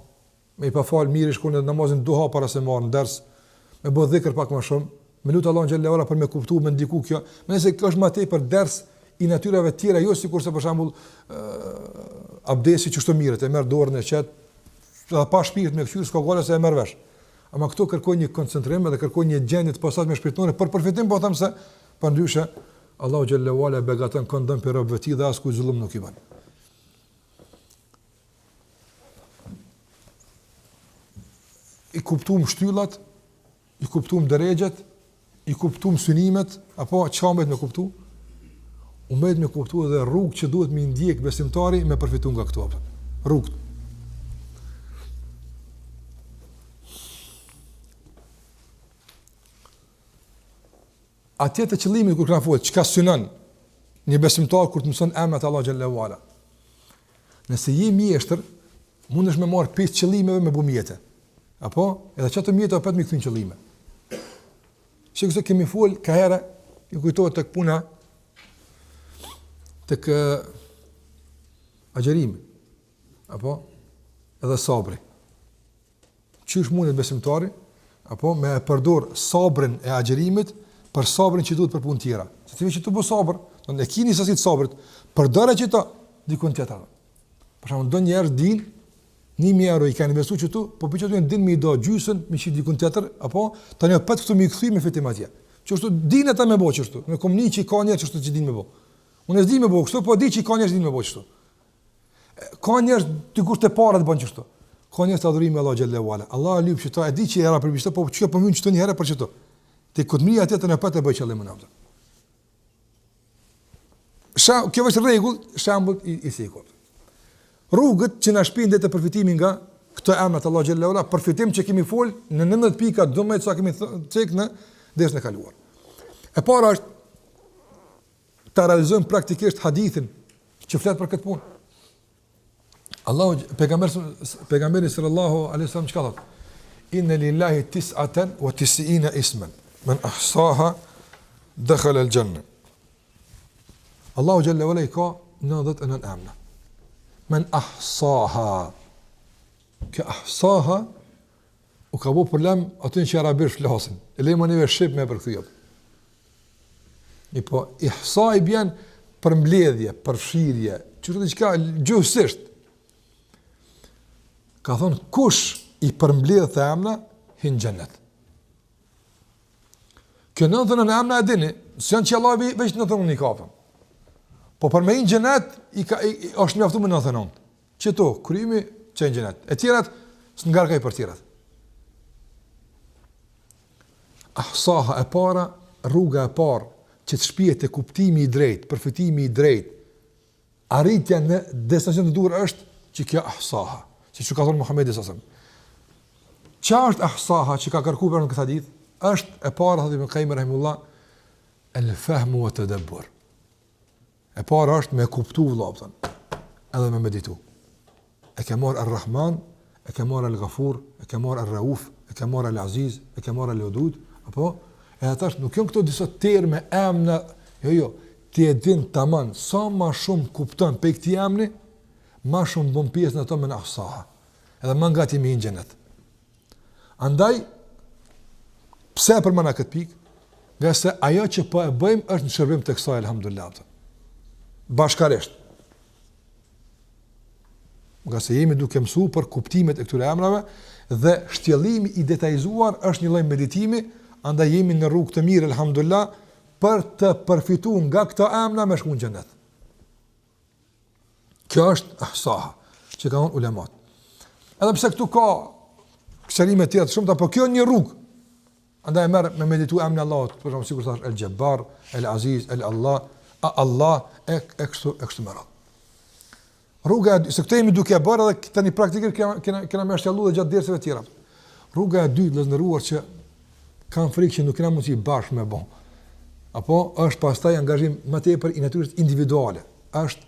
me i pa fal mirë shkon në namazin duha para se marr në ders, me bë dhikr pak më shumë, me lut Allahun xhallahu ala për me kuptu me ndiku kjo. Nëse kjo është më tej për ders i natyrave të tjera, jo sikurse për shembull abdesi që çto mirë, të merr dorën e qet, pa shpirt me kthyer s'ka gola se e merr vesh. Ama këto kërkojnë një koncentrim dhe kërkojnë një gjendje të posaçme shpirtërore për përfitim, po them se pandryshe Allahu xhallahu ala begaton këndon për robët e tij dhe asku zullum nuk i bën. I kuptuam shtyllat, i kuptuam drejgjet, i kuptuam synimet, apo çfarë mbet me kuptu? U mbet me kuptu edhe rrugë që duhet me ndjek besimtari me përfitu nga këto. Rrugë. Atje të qëllimit kur kanë folë, çka synon një besimtar kur të mëson emrat Allah xhallahu ala. Nëse je mjeshtër, mundesh me marr 5 qëllimeve me bumjete. Apo edhe çato mjete apo me këtyn qëllime. Shikoj kemi fol ka herë, ju kujtohet tek puna tek agjerimi. Apo edhe sabri. Çish mundet besimtari apo me përdor sabrin e agjerimit për sabrin që duhet për punë tjera. Se ti vetë të bëj sabër, do të keni sasi të sabrit, përdorë çito dikun tjetër. Për shembull, do njerëz din 1000 euro i kanë investuar këtu, po pyetën din me do gjysën me çit dikun tjetër, apo tani pa të këtu me kthy me fitim atje. Çështu dinë ata më bëj çështu. Me komuniqi ka njerëz çështu që dinë më bëj. Unë s'di më bëj kështu, po di që ka njerëz dinë më bëj kështu. Ka njerëz ti kush të para të bën kështu. Ka njerëz të adhurimi Allah xhallahu ala. Allah lyp që ta e di që era për bishtë, po çka po mund çdo një herë për çto. Ti kutmia atë të na patë bëj qëllimin atë. Kjo është rregull, shembull i sikut. Rrugët që na shpin të përfitimin nga këto emrat Allah xhallahu ala, përfitim që kemi fol në 19 pika, 12 sa kemi cek në dersën e kaluar. E para është ta realizojmë praktikisht hadithin që flet për këtë punë. Pejgamberi sallallahu alaihi wasallam çka thot? Inna lillahi 99 isman man ahsaha dakhala al-janna. Allahu jalla wala ka 99 emra. Man ahsaha. Ka ahsaha u ka bu problem aty që arabisht flasin. E lejmë neve shqip me për këtë. I po ihsa i bjen për mbledhje, për fshirje, çdo diçka gjuhësisht. Ka thonë kush i përmbledh të emna hin xhennet. Kjo 99 emna e dini, s'janë që Allah veç 99 i kapën. Po për me hin xhennet është mjaftuar me 99. Çeto, krymi që në xhennet. E tjerat s'ngarkaj për tjerat. Ahsaha e para, rruga e parë që të shpihet te kuptimi i drejtë, përfitimi i drejtë, arritja në destinacion të duhur është që kjo ahsaha. Si që ka thonë Muhammedi sasëm. Qa është ahsaha që ka kërku për në këtë hadith? Është e para, thot Ibn Qayyim rahimullah, el-fahmu wa tadabbur. E para është me kuptu vëllapëtën, edhe me meditu. E ke marë al-Rahman, e ke marë al-Ghafur, e ke marë al-Rauf, e ke marë al-Aziz, e ke marë al-Udud, apo? E atash nuk janë këto disa terme, emna, jo, ti e din taman, sa ma shumë kupton pe këti emni, ma shumë bën pjesë në ato me në ahsaha. Edhe më nga ti me hinë xhenet. Andaj, pse e përmana këtë pikë? Nga se ajo që po e bëjmë është në shërbim të kësaj, alhamdulillah. Bashkarisht. Nga se jemi duke mësu për kuptimet e këtyre emrave dhe shtjellimi i detajzuar është një lloj meditimi, andaj jemi në rrugë të mirë, alhamdulillah, për të përfituar nga këto emra me shku në xhenet. Kjo është ahsaha, që ka thonë ulemat. Edhe pse këtu ka kësërime tjera të shumta, po kjo një rrugë. Andaj merr me meditu emrin e Allahut, për shembull sikur thash El-Jabbar, El-Aziz, El-Allah, Allah e kështu me radhë. Rruga se këtë jemi duke bërë edhe tani praktikisht kena më shtjalluar gjatë dersave të tjera. Rruga e dytë vëllezëruar që kanë frikë që nuk kena mundësi bashkë me bë. Apo është pastaj angazhim më tepër i natyrës individuale. Është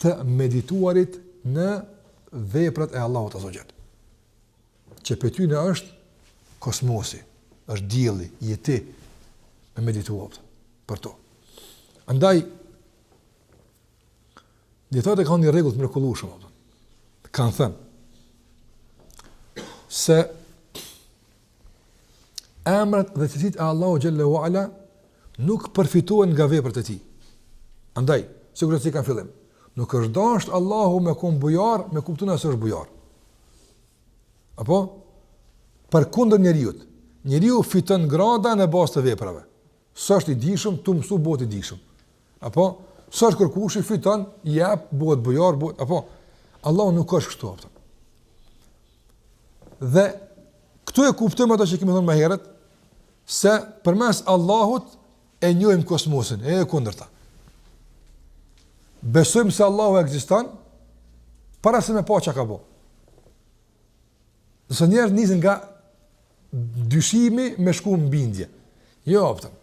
të medituarit në veprat e Allahut azza xal. Që për ty në është kosmosi, është dielli, jeti me medituar për to. Andaj dietarët kanë një rregull të mrekullueshëm. Kanë thënë se emrat dhe cilësitë e Allahut xhallahu ala nuk përfitohen nga veprat e tij. Andaj, sigurisht kanë fillim. Nuk është dasht Allahu me kon bujar, me kuptuar se është bujar. Apo përkundër njeriut. Njeriu fiton grada në bazë të veprave. Sa është i dijshëm, tu mësu bëhet i dijshëm. Apo sa është kërkushi fiton, jep, bëhet bujar, bëhet, apo Allahu nuk është kështu apo. Dhe këtu e kuptojmë ato që kemi thënë më herët, se përmes Allahut e njohim kosmosin, e kundërta. Besojmë se Allahu ekziston para se me pa çka ka bë. Nëse njerëz nisin nga dyshimi me shku në bindje. Jo, optëm.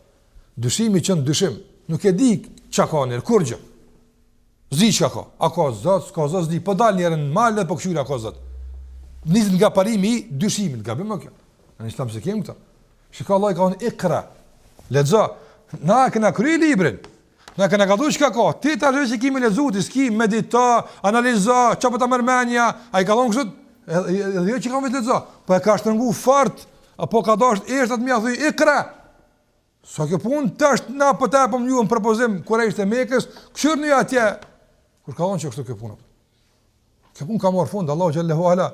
Dyshimi që në dyshim. Nuk e di çka ka njerë, kur gjë. Zdi çka ka. A ka zot, s'ka zot, zdi. Po dal njerën në malë, po këshyra ka zot. Nisin nga parimi i dyshimit. Gabim më kjo. Në islam se kemë këta. Shika Allah i ka unë ikra. Lexo. Na këna kry librin. Na këna ka du çka ka. Ti ta që kimi lexu, ti s'ki medita, analizo, çapo ta mërmenja. Ai ka thonë kështu. Edhe jo që kam vetë lexo, po e ka shtrëngu fort, apo ka dash ertat më thuj ikra. Sa kjo punë tash na po ta apëm ju në propozim kur ishte Mekës, këshirni atje. Kur ka thonë që kështu kjo punë. Kjo punë ka marrë fund Allahu xhallahu ala.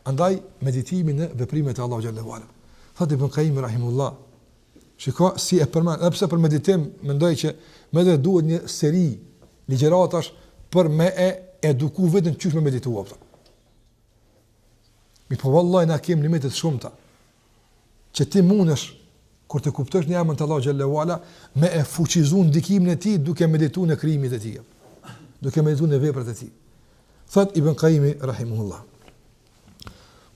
Andaj meditimi në veprimet e Allahu xhallahu ala. Thot Ibn Qayyim rahimullah, Shiko si e përmend, edhe pse për meditim mendoj që më dhe duhet një seri ligjëratash për me e eduku vetën çysh me meditua. Mi po vallahi na kem limite të shumta. Që ti mundesh kur të kuptosh një emër të Allahu xhallahu ala me e fuqizuar ndikimin e tij duke medituar në krijimin e tij. Duke medituar në veprat e tij. Thot Ibn Qayyim rahimahullah.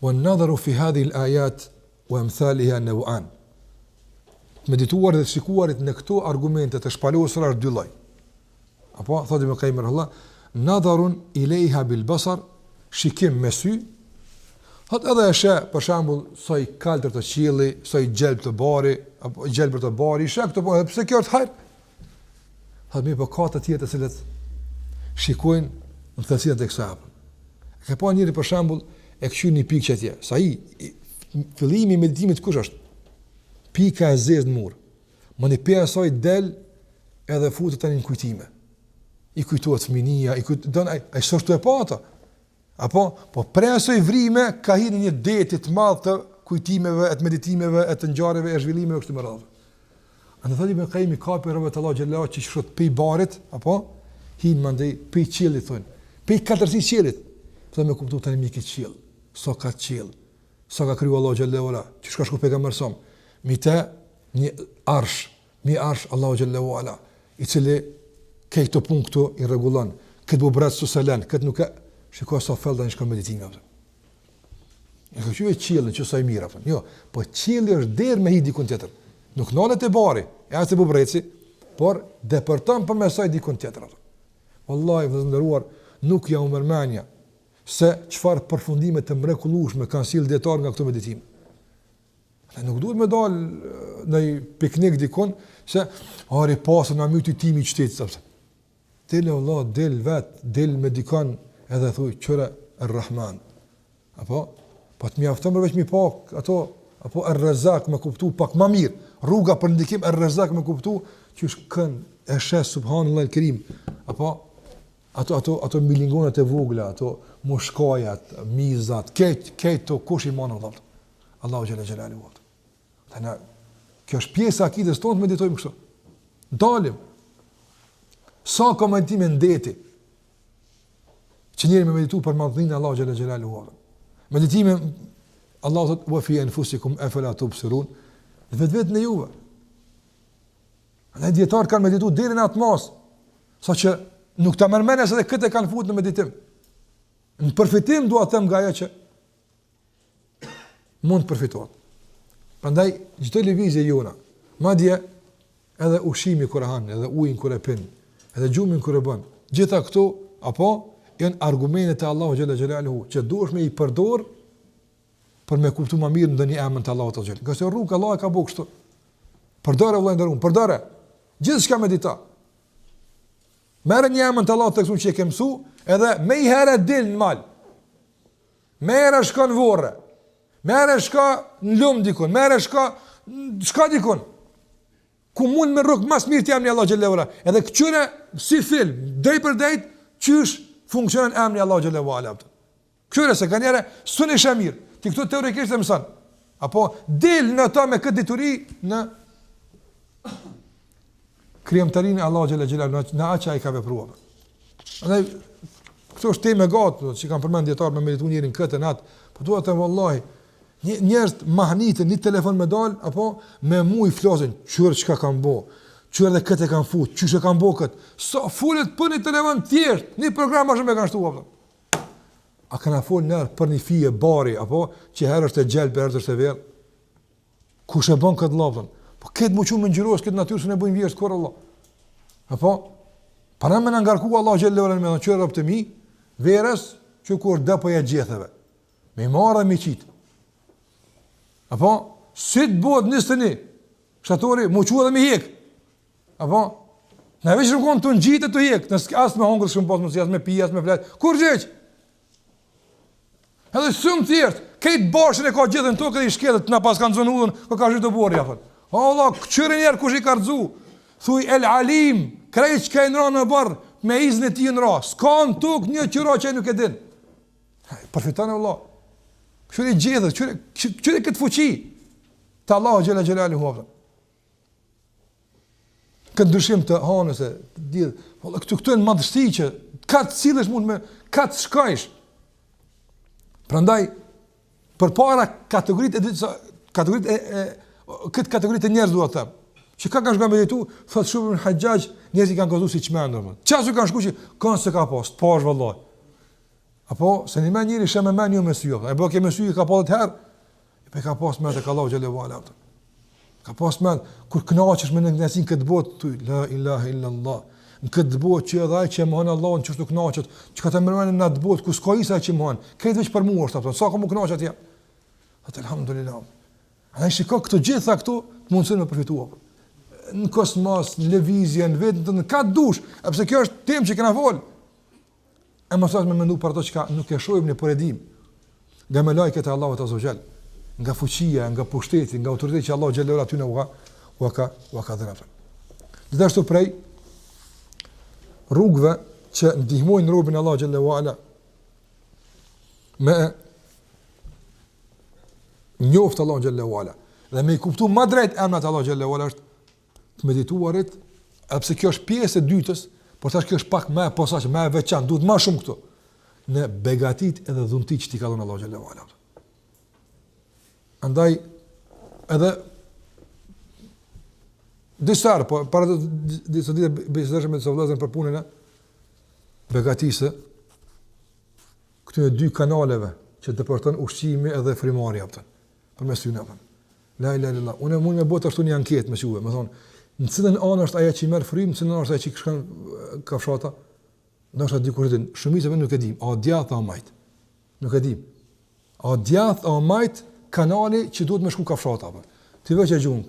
Wa an-nadharu fi hadhihi al-ayat wa amthaliha naw'an. Medituar dhe shikuarit në këto argumente të shpalosura është dy lloj. Apo thotë Ibn Qayyim rahimahullah, nadharun ilayha bil basar, shikim me sy. Thotë edhe e sheh për shembull sa i kaltër të qielli, sa i gjelbër të bari, apo i gjelbër të bari, sheh këto po, pse kjo është hajr? Thotë më po ka të tjerë të cilët shikojnë në thellësinë e kësaj. Ka pa njëri për shembull e kthy një pikë atje. Sa i fillimi i meditimit kush është? Pika e zezë në mur. Më një pe asaj del edhe futet tani në kujtime. I kujtohet fëminia, i kujton ai sortu e pata. Apo po pre asaj vrime ka hyrë një deti të madh të kujtimeve, të meditimeve, të ngjarjeve, e zhvillimeve këtu më radhë. Andaj thotë Ibn Qayyim kapi rrobet Allah xhallahu që shkruat pe barit, apo hin mandej pe qiellit thonë. Pe katërsi qiellit. Po më kuptoi tani mik i qiell. So ka qiell. So ka kriju Allah xhallahu ala. Që shka shku pejgamber son. Mi te një arsh, Allahu xhallahu ala, i cili ke këto punë këtu i rregullon, këtë bubrat susalen, këtë nuk e shikoj sa fellda në shkon meditimi apo. Ne ka qenë qielli që sa i mirë apo. Jo, po qielli është derë me hi dikun tjetër. Nuk nalet e bari, e as e bubreci, por depërton për mesaj dikun tjetër apo. Wallahi vëllezër nderuar, nuk ja u mërmendja se çfarë përfundime të mrekullueshme kanë sill dietar nga këto meditime. Ne nuk duhet me dal në piknik dikon se ari pasën na myti timi i qytetit. Del Allah, del vet, del me dikon edhe thuj qëra Ar-Rahman. Apo po të mjafton përveç mi pak ato apo Ar-Razzaq me kuptu pak më mirë. Rruga për ndikim Ar-Razzaq me kuptu që është kënd e shes subhanallahu el-kerim. Apo ato milingonat e vogla, ato mushkajat, mizat, këto kush i mund Allah. Allahu xhalla xhelalu. Tana kjo është pjesa e akidës tonë, meditojmë kështu. Dalim. Sa ka meditime ndeti. Që njëri me meditu për madhëninë Allahu xhalla xhelalu. Meditime Allahu thot wa fi anfusikum afala tubsirun. Vetë në juve. Ana dietar kanë meditu deri në atë mos, saqë nuk ta mërmenes edhe këtë kanë futur në meditim. Në përfitim dua të them nga ajo që mund të përfitohet. Prandaj çdo lëvizje jona, madje edhe ushqimi kur e han, edhe ujin kur e pin, edhe gjumin kur e bën, gjitha këto apo janë argumente të Allahu xhalla xhelaluhu që duhesh me i përdor për me kuptuar më mirë ndonjë emër të Allahut xhalla. Qase rrugë Allah e ka bëu kështu. Përdore vëllai nderuar, përdore. Gjithçka medito. Merë një emër të Allahut tek që e ke mësu, edhe më i herë dil në mal. Merë shkon vorre. Merë shka në lumë dikun, merë shka dikun. Ku mund me rrugë mas mirë të emri Allah xhallahu ala. Edhe këtyre si film, drejt për drejt, qysh funksionon emri Allah xhallahu ala. Këtyre se kanë njëre sunë isha mirë. Ti këtu teorikisht e mëson. Apo del në ta me këtë dituri në krijimtarinë Allah xhallahu në aq ai ka vepruar. Andaj këto është temë gatë që kanë përmend dietar me meditu njërin këtë natë, po duhet të vallahi njerëz mahnitën një telefon me dal apo me mu i flasin çur çka kanë bë, çur edhe këtë kanë fut, çysh e kanë bë kët. Sa fulet për një telefon tjetër, një program ashtu më kanë shtuar apo. A kanë fol në për një fije bari apo që herë është e gjelbë, herë është e verë. Kush e bën këtë llavën? Po këtë më shumë ngjyros këtë natyrë s'e bëjnë vjesht kur Allah. Apo para më na ngarku Allah xhallahu ala me çur optimi, verës që kur do po ja gjetheve. Me marrë me qit. Apo, si të bëhet nisëni, shtatori, mu qua dhe me hek. Apo, në veç rukon të në gjitë të hek, nësë asë me hongër shumë pas mësi, asë me pija, asë me fletë, kur gjeq? Edhe sëmë tjertë, kejtë bashën e ka gjithë në tokë edhe i shkedët, në pas kanë zonë udhën, ka shqytë të borë, jafën. Allah, këqyre njerë kush i ka rëzu, thuj el alim, krejtë që ka i nëra në barë, me iznë e ti nëra, s'ka në tokë një qëra që e nuk e din. Përfitanë Allah. Qëre gjithë, qëre këtë fuqi të Allahu xhalla xhelaluhu. këtë ndryshim të hanës e diell. Këtu në madhështi që ka të cilësh mund me ka të shkojsh. Prandaj përpara kategoritë këtë kategoritë e njerëzve do të them. Që ka kanë shkuar me ditu, thotë shumë në Hajjaj, njerëzit kanë gëzuar si çmendur. Çfarë kanë shkuar që kanë se ka pas, pash vallaj. Apo se një më njëri shemë më një me sy. Ai bëu që me sy ka pasur herë. E ka pas më te Allahu xhelalu ala. Ka pas më kur kënaqesh me nësin këtë botë, tu la ilaha illa Allah. Në këtë botë që edhe ai që mohon Allahun çështë kënaqet, çka të mërmën në atë botë ku s'ka isa që mohon. Këtë veç për mua është apo sa komo kënaqet atje. Atë alhamdulillah. Ai shikoj këto gjitha këtu mundson me përfituar. Në kosmos, në lëvizje, në vetën në ka dush, sepse kjo është temë që kena fol. E mos as më mendu për ato që nuk e shohim në por e dim. Nga me lajket e Allahut azza xal, nga fuqia, nga pushteti, nga autoriteti që Allahu xhallahu aty na ka dhënë. Gjithashtu prej rrugëve që ndihmojnë robën e Allahu xhallahu ala me njoft Allahu xhallahu ala dhe me kuptu më drejt emrat Allahu xhallahu ala është të medituarit, edhe pse kjo është pjesë e dytës, por tash kjo është pak më e posaçme, më e veçantë, duhet më shumë këtu në begatit edhe dhuntit që ti ka dhënë Allahu xhallahu ala. Andaj edhe disa po para disa ditë bisedojmë me Zollazën për punën e begatisë këtyre dy kanaleve që depërton ushqimi edhe frymarrja atë. Përmes tyre apo. La ilaha illallah. Unë mund me bëj ashtu një anketë me shuje, më thonë në cilën anë është ajo që merr frym, në cilën anë është ajo që shkon kafshata. Ndoshta dikush din, shumica vetë nuk e dim, a djath apo majt. Nuk e dim. A djath apo majt kanali që duhet me shku kafshata apo. Ti veç e gjung,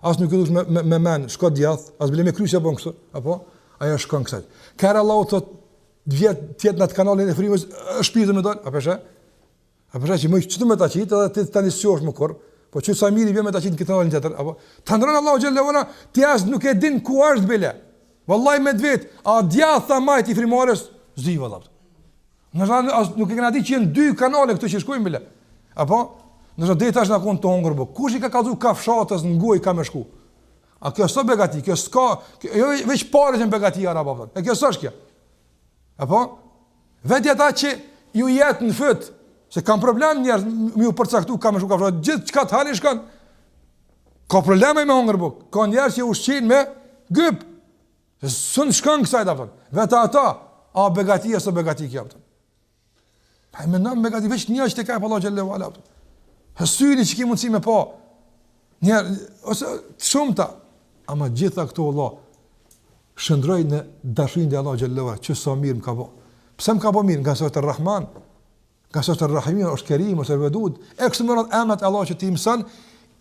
as nuk e dush me men, shko djath, as bile me kryqja bën kështu, apo ajo shkon kësaj. Ka Allahu thot vjet tjetër në atë kanalin e frymës, shpirtin më dal, apo është? Apo është që më çdo me ta qit edhe ti tani sjosh më kur. Po që sa miri vjen me ta qit në këtë kanalin tjetër, apo ta ndron Allahu xhallahu ala, ti as nuk e din ku është bile. Wallahi me vet, a djath tha majt i frymarrës, zdi valla. Nëse nuk e kanë ditë që janë dy kanale këtu që shkojnë bile. Apo nëse deri tash na kon të hongër, po kush i ka kallzu kafshatës në gojë ka më shku? A kjo është begati, kjo s'ka, jo veç parë që begati araba thon. E kjo s'është kjo. Apo vetë ata që ju jetë në fyt se kam problem njerëz më u përcaktu kam shumë kafshë gjithë çka të halin shkon ka probleme me hongër buk ka njerëz që ushqin me gyp sun shkon kësaj apo vetë ata a begatia së begati kjo apo ai më ndan begati veç një që ka pa Allah xhallahu ala hasyri që ki mundsi me pa njerëz ose shumëta ama gjitha këto Allah shndroi në dashurinë e Allah xhallahu ala që sa mirë më ka bë pse më ka bë mirë nga sa të Rahman ka sot ar-Rahim është Kerim ose Vedud, ekstremat emrat e Allah që ti mëson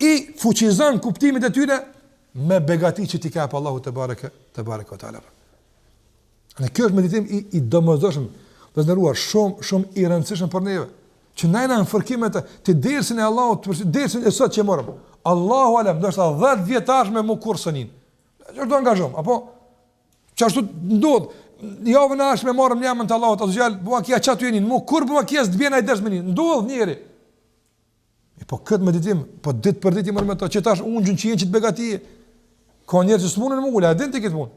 i fuqizon kuptimin e tyre me begati që ti ka pa Allahu te bareke ve taala. Në kjo është meditim i domosdoshëm, të ndëruar shumë i rëndësishëm për neve, që na në fërkimet të dersin e Allahut, dersin e sot që morëm. Allahu alem, ndoshta 10 vjetash me mu kursonin. Çfarë do angazhom? Apo çashtu ndodh javën e ashme marrëm njëmën të Allahut azhjal, bua kia çatu jenin, mu kur bua kia s'dbjen ai ders me nin. Ndodh njëri. Po këtë meditim, po ditë për ditë më me to, që tash ungjën që jenë që të begati. Ka njerëz që s'munën më ula, a din ti këtë punë.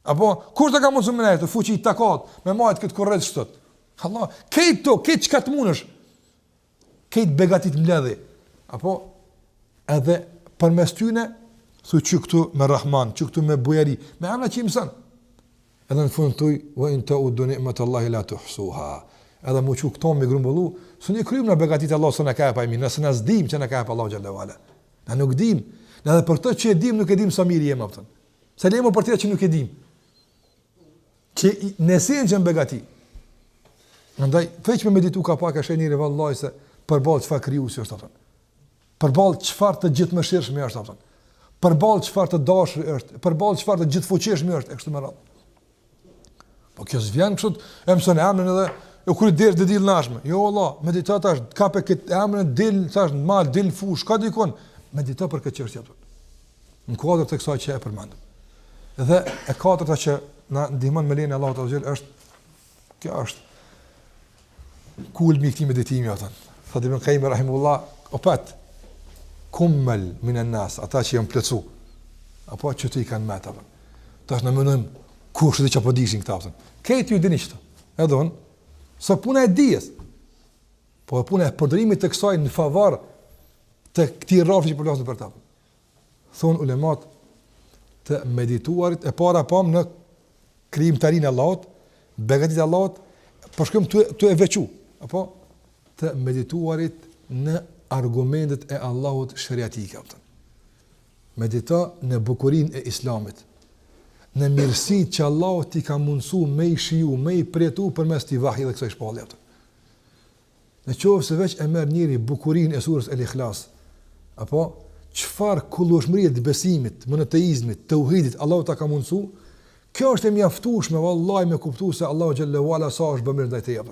Apo kush do ka mundsuar më të fuqi takat, me majt këtë korrekt shtot. Allah, këtë çka të munësh. Këtë begatit mbledhi. Apo edhe përmes tyne thu që këtu me Rahman, që këtu me bujari, me emra që i mëson. Edhe në fund thuj wa in ta'uddu ni'matallahi la tuhsuha. Edhe më çu këto me grumbullu, s'u kryjm në begatit Allah s'na ka pa mirë, nëse na s'dim që na ka pa Allah xhallahu ala. Na nuk dim. Edhe për këtë që e dim nuk e dim sa mirë jemi aftë. Sa lemo për të që nuk e dim. Që në esencë në begati. Andaj veç me meditu ka pak është njëri vallahi se përballë çfarë krijuesi është aftë. Përballë çfarë të gjithëmëshirshëm është aftë. Përballë çfarë të dashur është, përballë çfarë të gjithfuqishëm është kështu me radhë. Po kjo s'vjen kështu, e mëson emrin edhe e kur deri të dill nashme. Jo Allah, meditata është kape këtë emrin dil, thash në mal, dil fush, ka dikon, medito për këtë çështje apo. Në kuadër të kësaj që e përmendëm. Dhe e katërta që na ndihmon me lenin Allahu Azhjal është kjo është kulmi i këtij meditimi atë. Thotë Ibn Qayyim rahimullah, opat kummel min an-nas, ata që janë plotsu. apo që të I kanë me të. Tash në mënojmë, kush dhe që po dishin këta. Këtë ju dini qëto. Edhe unë, sa puna e dijes, po e puna e përdorimit të kësaj në favar të këtij rrafi që përlasin për ta. Thonë ulemat të medituarit, e para pam në krijimtarinë e Allahut, begatitë e Allahut, për shkëm të e veçu, apo të medituarit në argumentet e Allahut shariatike. Medita në bukurinë e Islamit, në mirësitë që Allahu t'i ka mundsuar me I shiju, me I pretu përmes t'i vahit dhe kësaj shpallje. Në qoftë se veç e merr njëri bukurinë e surës El-Ikhlas, apo çfarë kullueshmërie të besimit, monoteizmit, tauhidit Allahu ta ka mundsuar, kjo është e mjaftueshme vallahi me kuptues se Allahu xhallahu ala sa është bëmirë ndaj teje.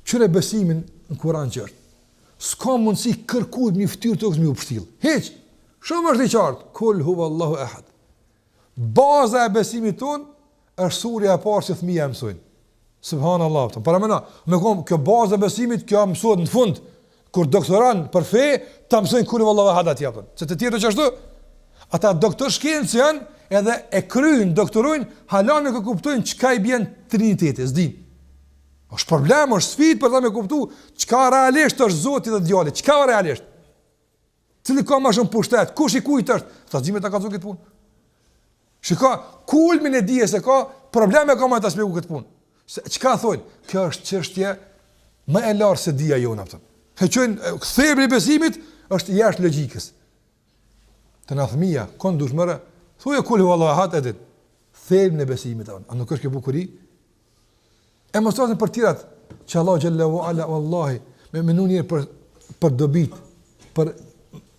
Qyre besimin në Kur'an që është. S'ka mundësi kërkuar një fytyrë të kësaj më upshtill. Hiç. Shumë është I qartë. Kul huwallahu ahad. Baza e besimit ton është surja e parë që fëmia e mësojnë. Subhanallahu. Para mëna, me kom kjo baza e besimit, kjo mësohet në fund kur doktoran për fe ta mësojnë kul huwallahu ahad aty apo. Se të tjerë çashtu, ata doktor shkencë janë edhe e kryejnë, doktorojnë, hala nuk e kuptojnë çka I bën triniteti, s'din. Është problem, është sfidë për ta me kuptu çka realisht është Zoti dhe djali, çka realisht. Cili ka më shumë pushtet, kush I kujt është? Ta xhimet ta ka thënë këtë punë. Shiko, kulmin e dijes se ka probleme ka me ta shpjegoj këtë punë. Çka thonë? Kjo është çështje më e lartë se dia jona atë. Heqojnë kthebri I besimit është jashtë logjikës. Të na fëmia, kon dushmëre, thuaj kul huwallahu ahad edit. Thelbin e besimit atë. A nuk është kjo bukuri? E mos thonë për tirat që Allah xhallahu ala wallahi me menuni për dobit, për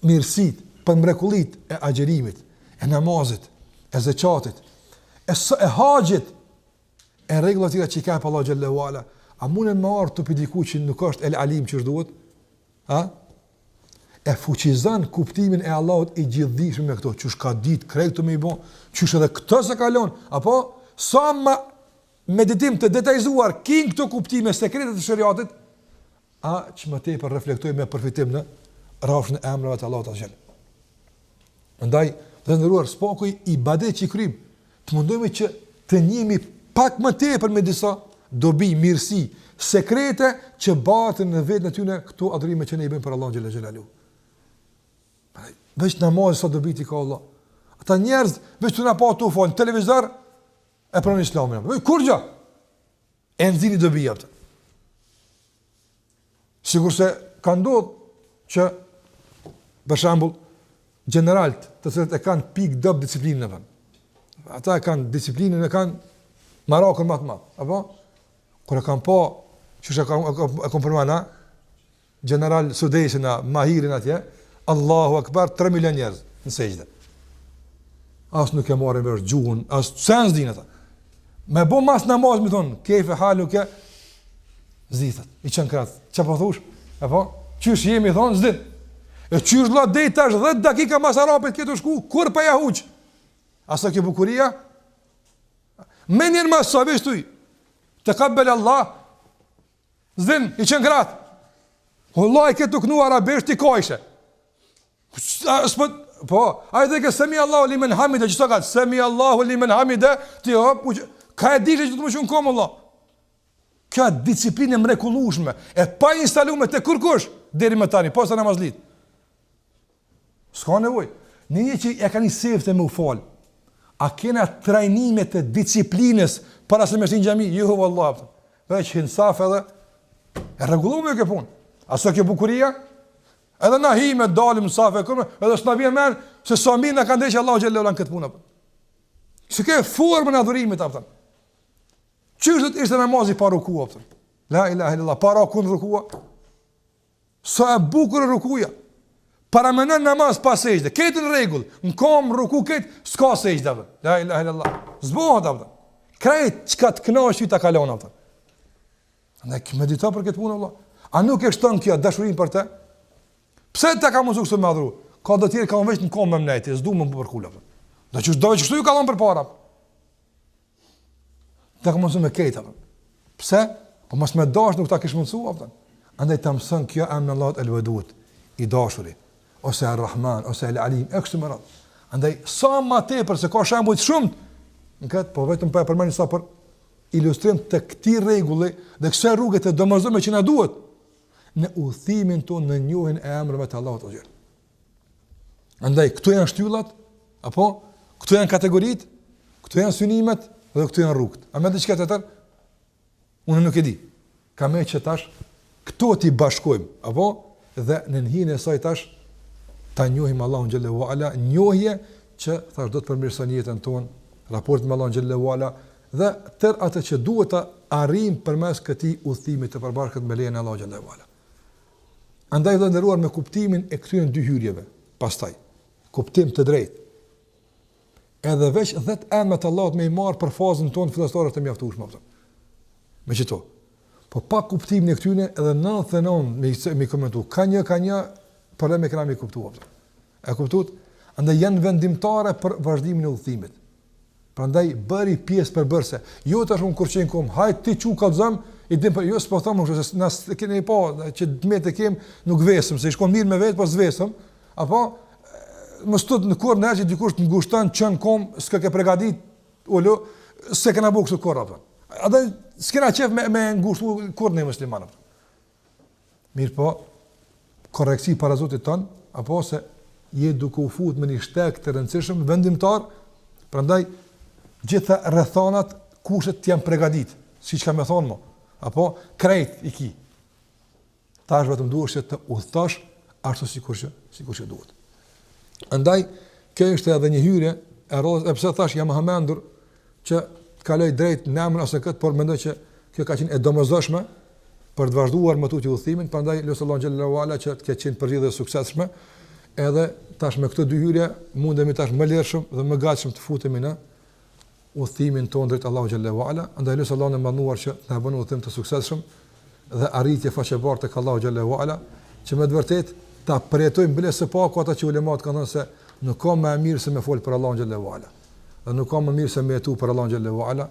mirësit, për mrekullit e agjerimit, e namazit, e zeqatit, e haxhit, e rregullat tjera që ka pa Allah xhallahu ala. A mundën më ardh të pidiku që nuk është el alim që duhet? Ha? E fuqizon kuptimin e Allahut I gjithdijshëm me këto, çush ka ditë krejt më I bën, çush edhe këtë se kalon, apo sa më meditim të detajzuar kin këto kuptime sekrete të shariatit, që më tepër reflektoj me përfitim në rrafshën e emrave të Allahut azhjal. Andaj, të ndëruar spaku I ibadet që I kryjm, të mundojmë që të njihemi pak më tepër me disa dobi, mirësi, sekrete që baten në vetën e tyre këto adhurime që ne I bëjmë për Allahun xhela xhelalu. Veç namazi sa dobi ti ka Allah. Ata njerëz veç të na pa tu fol televizor e pranë Islamin. Kur gjë? E nxini dobi atë. Sigurisht se ka ndodhur që për shembull generalt të cilët e kanë pikë dob disiplinën e vet. Ata e kanë disiplinën e kanë marakun më të madh, apo kur e kanë pa çuçi e kompromana general Sudesina Mahirin atje, Allahu akbar 3 milion njerëz në sejdë. As nuk e marrin vesh gjuhën, as sens din ata. Me bë mas namaz më thon, kefe halu ke zithat. I çan krat. Çfarë po thosh? Apo çysh jemi thon zdit. E çysh vlla deri tash 10 dakika mas arapit këtu shku, kur pa ja huç. Asa ke bukuria? Menjen ma sabish tuj. Të kabbel Allah. Zdin, I çan krat. Wallahi këtu knu arabisht I kojshe. Po, ajde ke semi Allahu limen hamide, që ka semi Allahu limen hamide, ti hop, ka e ditë që të më shumë kom Allah. Ka disiplinë mrekullueshme, e pa instaluar te kurkush deri më tani, posa namazlit. S'ka nevojë. Një që e kanë sefte me u fal. A kena trajnime të disiplinës para se me shtin xhami? Jo vallahi. Veç hinsaf edhe e rregulluar kjo punë. A sa kjo bukuria? Edhe na hime dalim safe kurme, edhe s'na vjen mend se sa mirë na ka ndeshë Allahu xhallahu ala këtë punë. Se ke formën e adhurimit atë. Çështë ishte namazi pa ruku atë. La ilaha illallah, para kun rukua. Sa e bukur rukuja. Para mënon namaz pa sejdë. Këtë në rregull, në kom ruku këtë s'ka sejdë atë. La ilaha illallah. Zbohet atë. Krejt çka të kënaqësh ta kalon atë. Ne medito për këtë punë Allah. A nuk e shton kjo dashurinë për të? Pse ta ka mësuar këtë madhru? Ka do të tjerë kanë veç në kom me mneti, s'du më për kula. Do të çdo çështu ju ka dhënë përpara. Ta ka mësuar me këtë atë. Pse? Po mos më dash nuk ta kish mësuar atë. Andaj ta mëson kjo emri Allahu el-Wadud, I dashuri, ose Ar-Rahman, ose El-Alim, ekse më radh. Andaj sa më tepër se ka shembuj të shumt në këtë, po vetëm po e përmend sa për ilustrim të këtij rregulli dhe kësaj rruge të domosdoshme që na duhet në udhimin tonë në njohjen e emrave të Allahut të Gjallë. Andaj këtu janë shtyllat, apo këtu janë kategoritë, këtu janë synimet dhe këtu janë rrugët. A më diçka tjetër? Unë nuk e di. Kam më që tash këto ti bashkojmë, apo dhe në hijen e saj tash ta njohim Allahun xhallahu ala, njohje që thash do të përmirëson jetën tonë, raportin me Allahun xhallahu ala dhe tërë atë që duhet ta arrijmë përmes këtij udhëtimi të përbashkët me lejen e Allahut xhallahu ala. Andaj do ndëruar me kuptimin e këtyre dy hyrjeve. Pastaj kuptim të drejtë. Edhe veç 10 emra të Allahut me i marr për fazën tonë fillestare të mjaftueshme apo. Megjithatë, po pa kuptimin e këtyre edhe 99 me komentu. Ka një por me kemi kuptuar. E kuptuat? Andaj janë vendimtare për vazhdimin e udhëtimit. Prandaj bëri pjesë përbërëse. Jo tash un kur qen kom, hajt ti çu kallzom, i dim po jo s'po them se na keni pa që dëmet e kem, nuk vesëm, se i shkon mirë me vet, po s'vesëm. Apo mos tot në kur ndaj dikush të ngushton çën kom, s'ka ke përgatit, olo, s'e kena bëu kështu kur apo. Atë s'kena çef me ngushtu kur ne muslimanë. Mirë po, korreksi para Zotit ton, apo se je duke u fut me një shtek të rëndësishëm vendimtar, prandaj gjitha rrethonat kushtet janë përgatitur, siç kam thënë më, apo krejt i ki. Tash vetëm duhet të udhtosh ashtu sikur që duhet. Andaj kjo është edhe një hyrje e rrotës, e pse thash jam hamendur që kaloj drejt në emrin ose kët, por mendoj që kjo ka qenë e domosdoshme për të vazhduar më tutje udhimin, prandaj lutem Allahu xhallahu ala që të ketë qenë përgjithë suksesshme. Edhe tash me këto dy hyrje mundemi tash më lirshëm dhe më gatshëm të futemi në udhimin tonë drejt Allahu xhallahu ala. Andaj lutem Allahun e mënduar që na bën udhim të suksesshëm dhe arritje faqebartë tek Allahu xhallahu ala, që me të vërtetë ta përjetojmë bile së paku ata që ulemat kanë thënë se nuk ka më mirë se me fol për Allahun xhallahu ala. Dhe nuk ka më mirë se me jetu për Allahun xhallahu ala.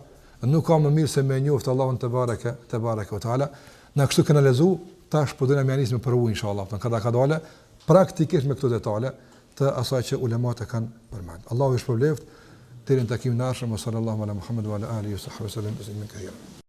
Nuk ka më mirë se me njoft Allahun te bareke ve taala. Në kështu këna lezu, tash po dojna me anisme për u, inshallah, në kada dole, praktikisht me këto detale të asaj që ulemat e kanë përmend. Allahu i shpërbleft, deri në takimin e ardhshëm, sallallahu ala Muhammed wa ala alihi wa sahbihi sallam.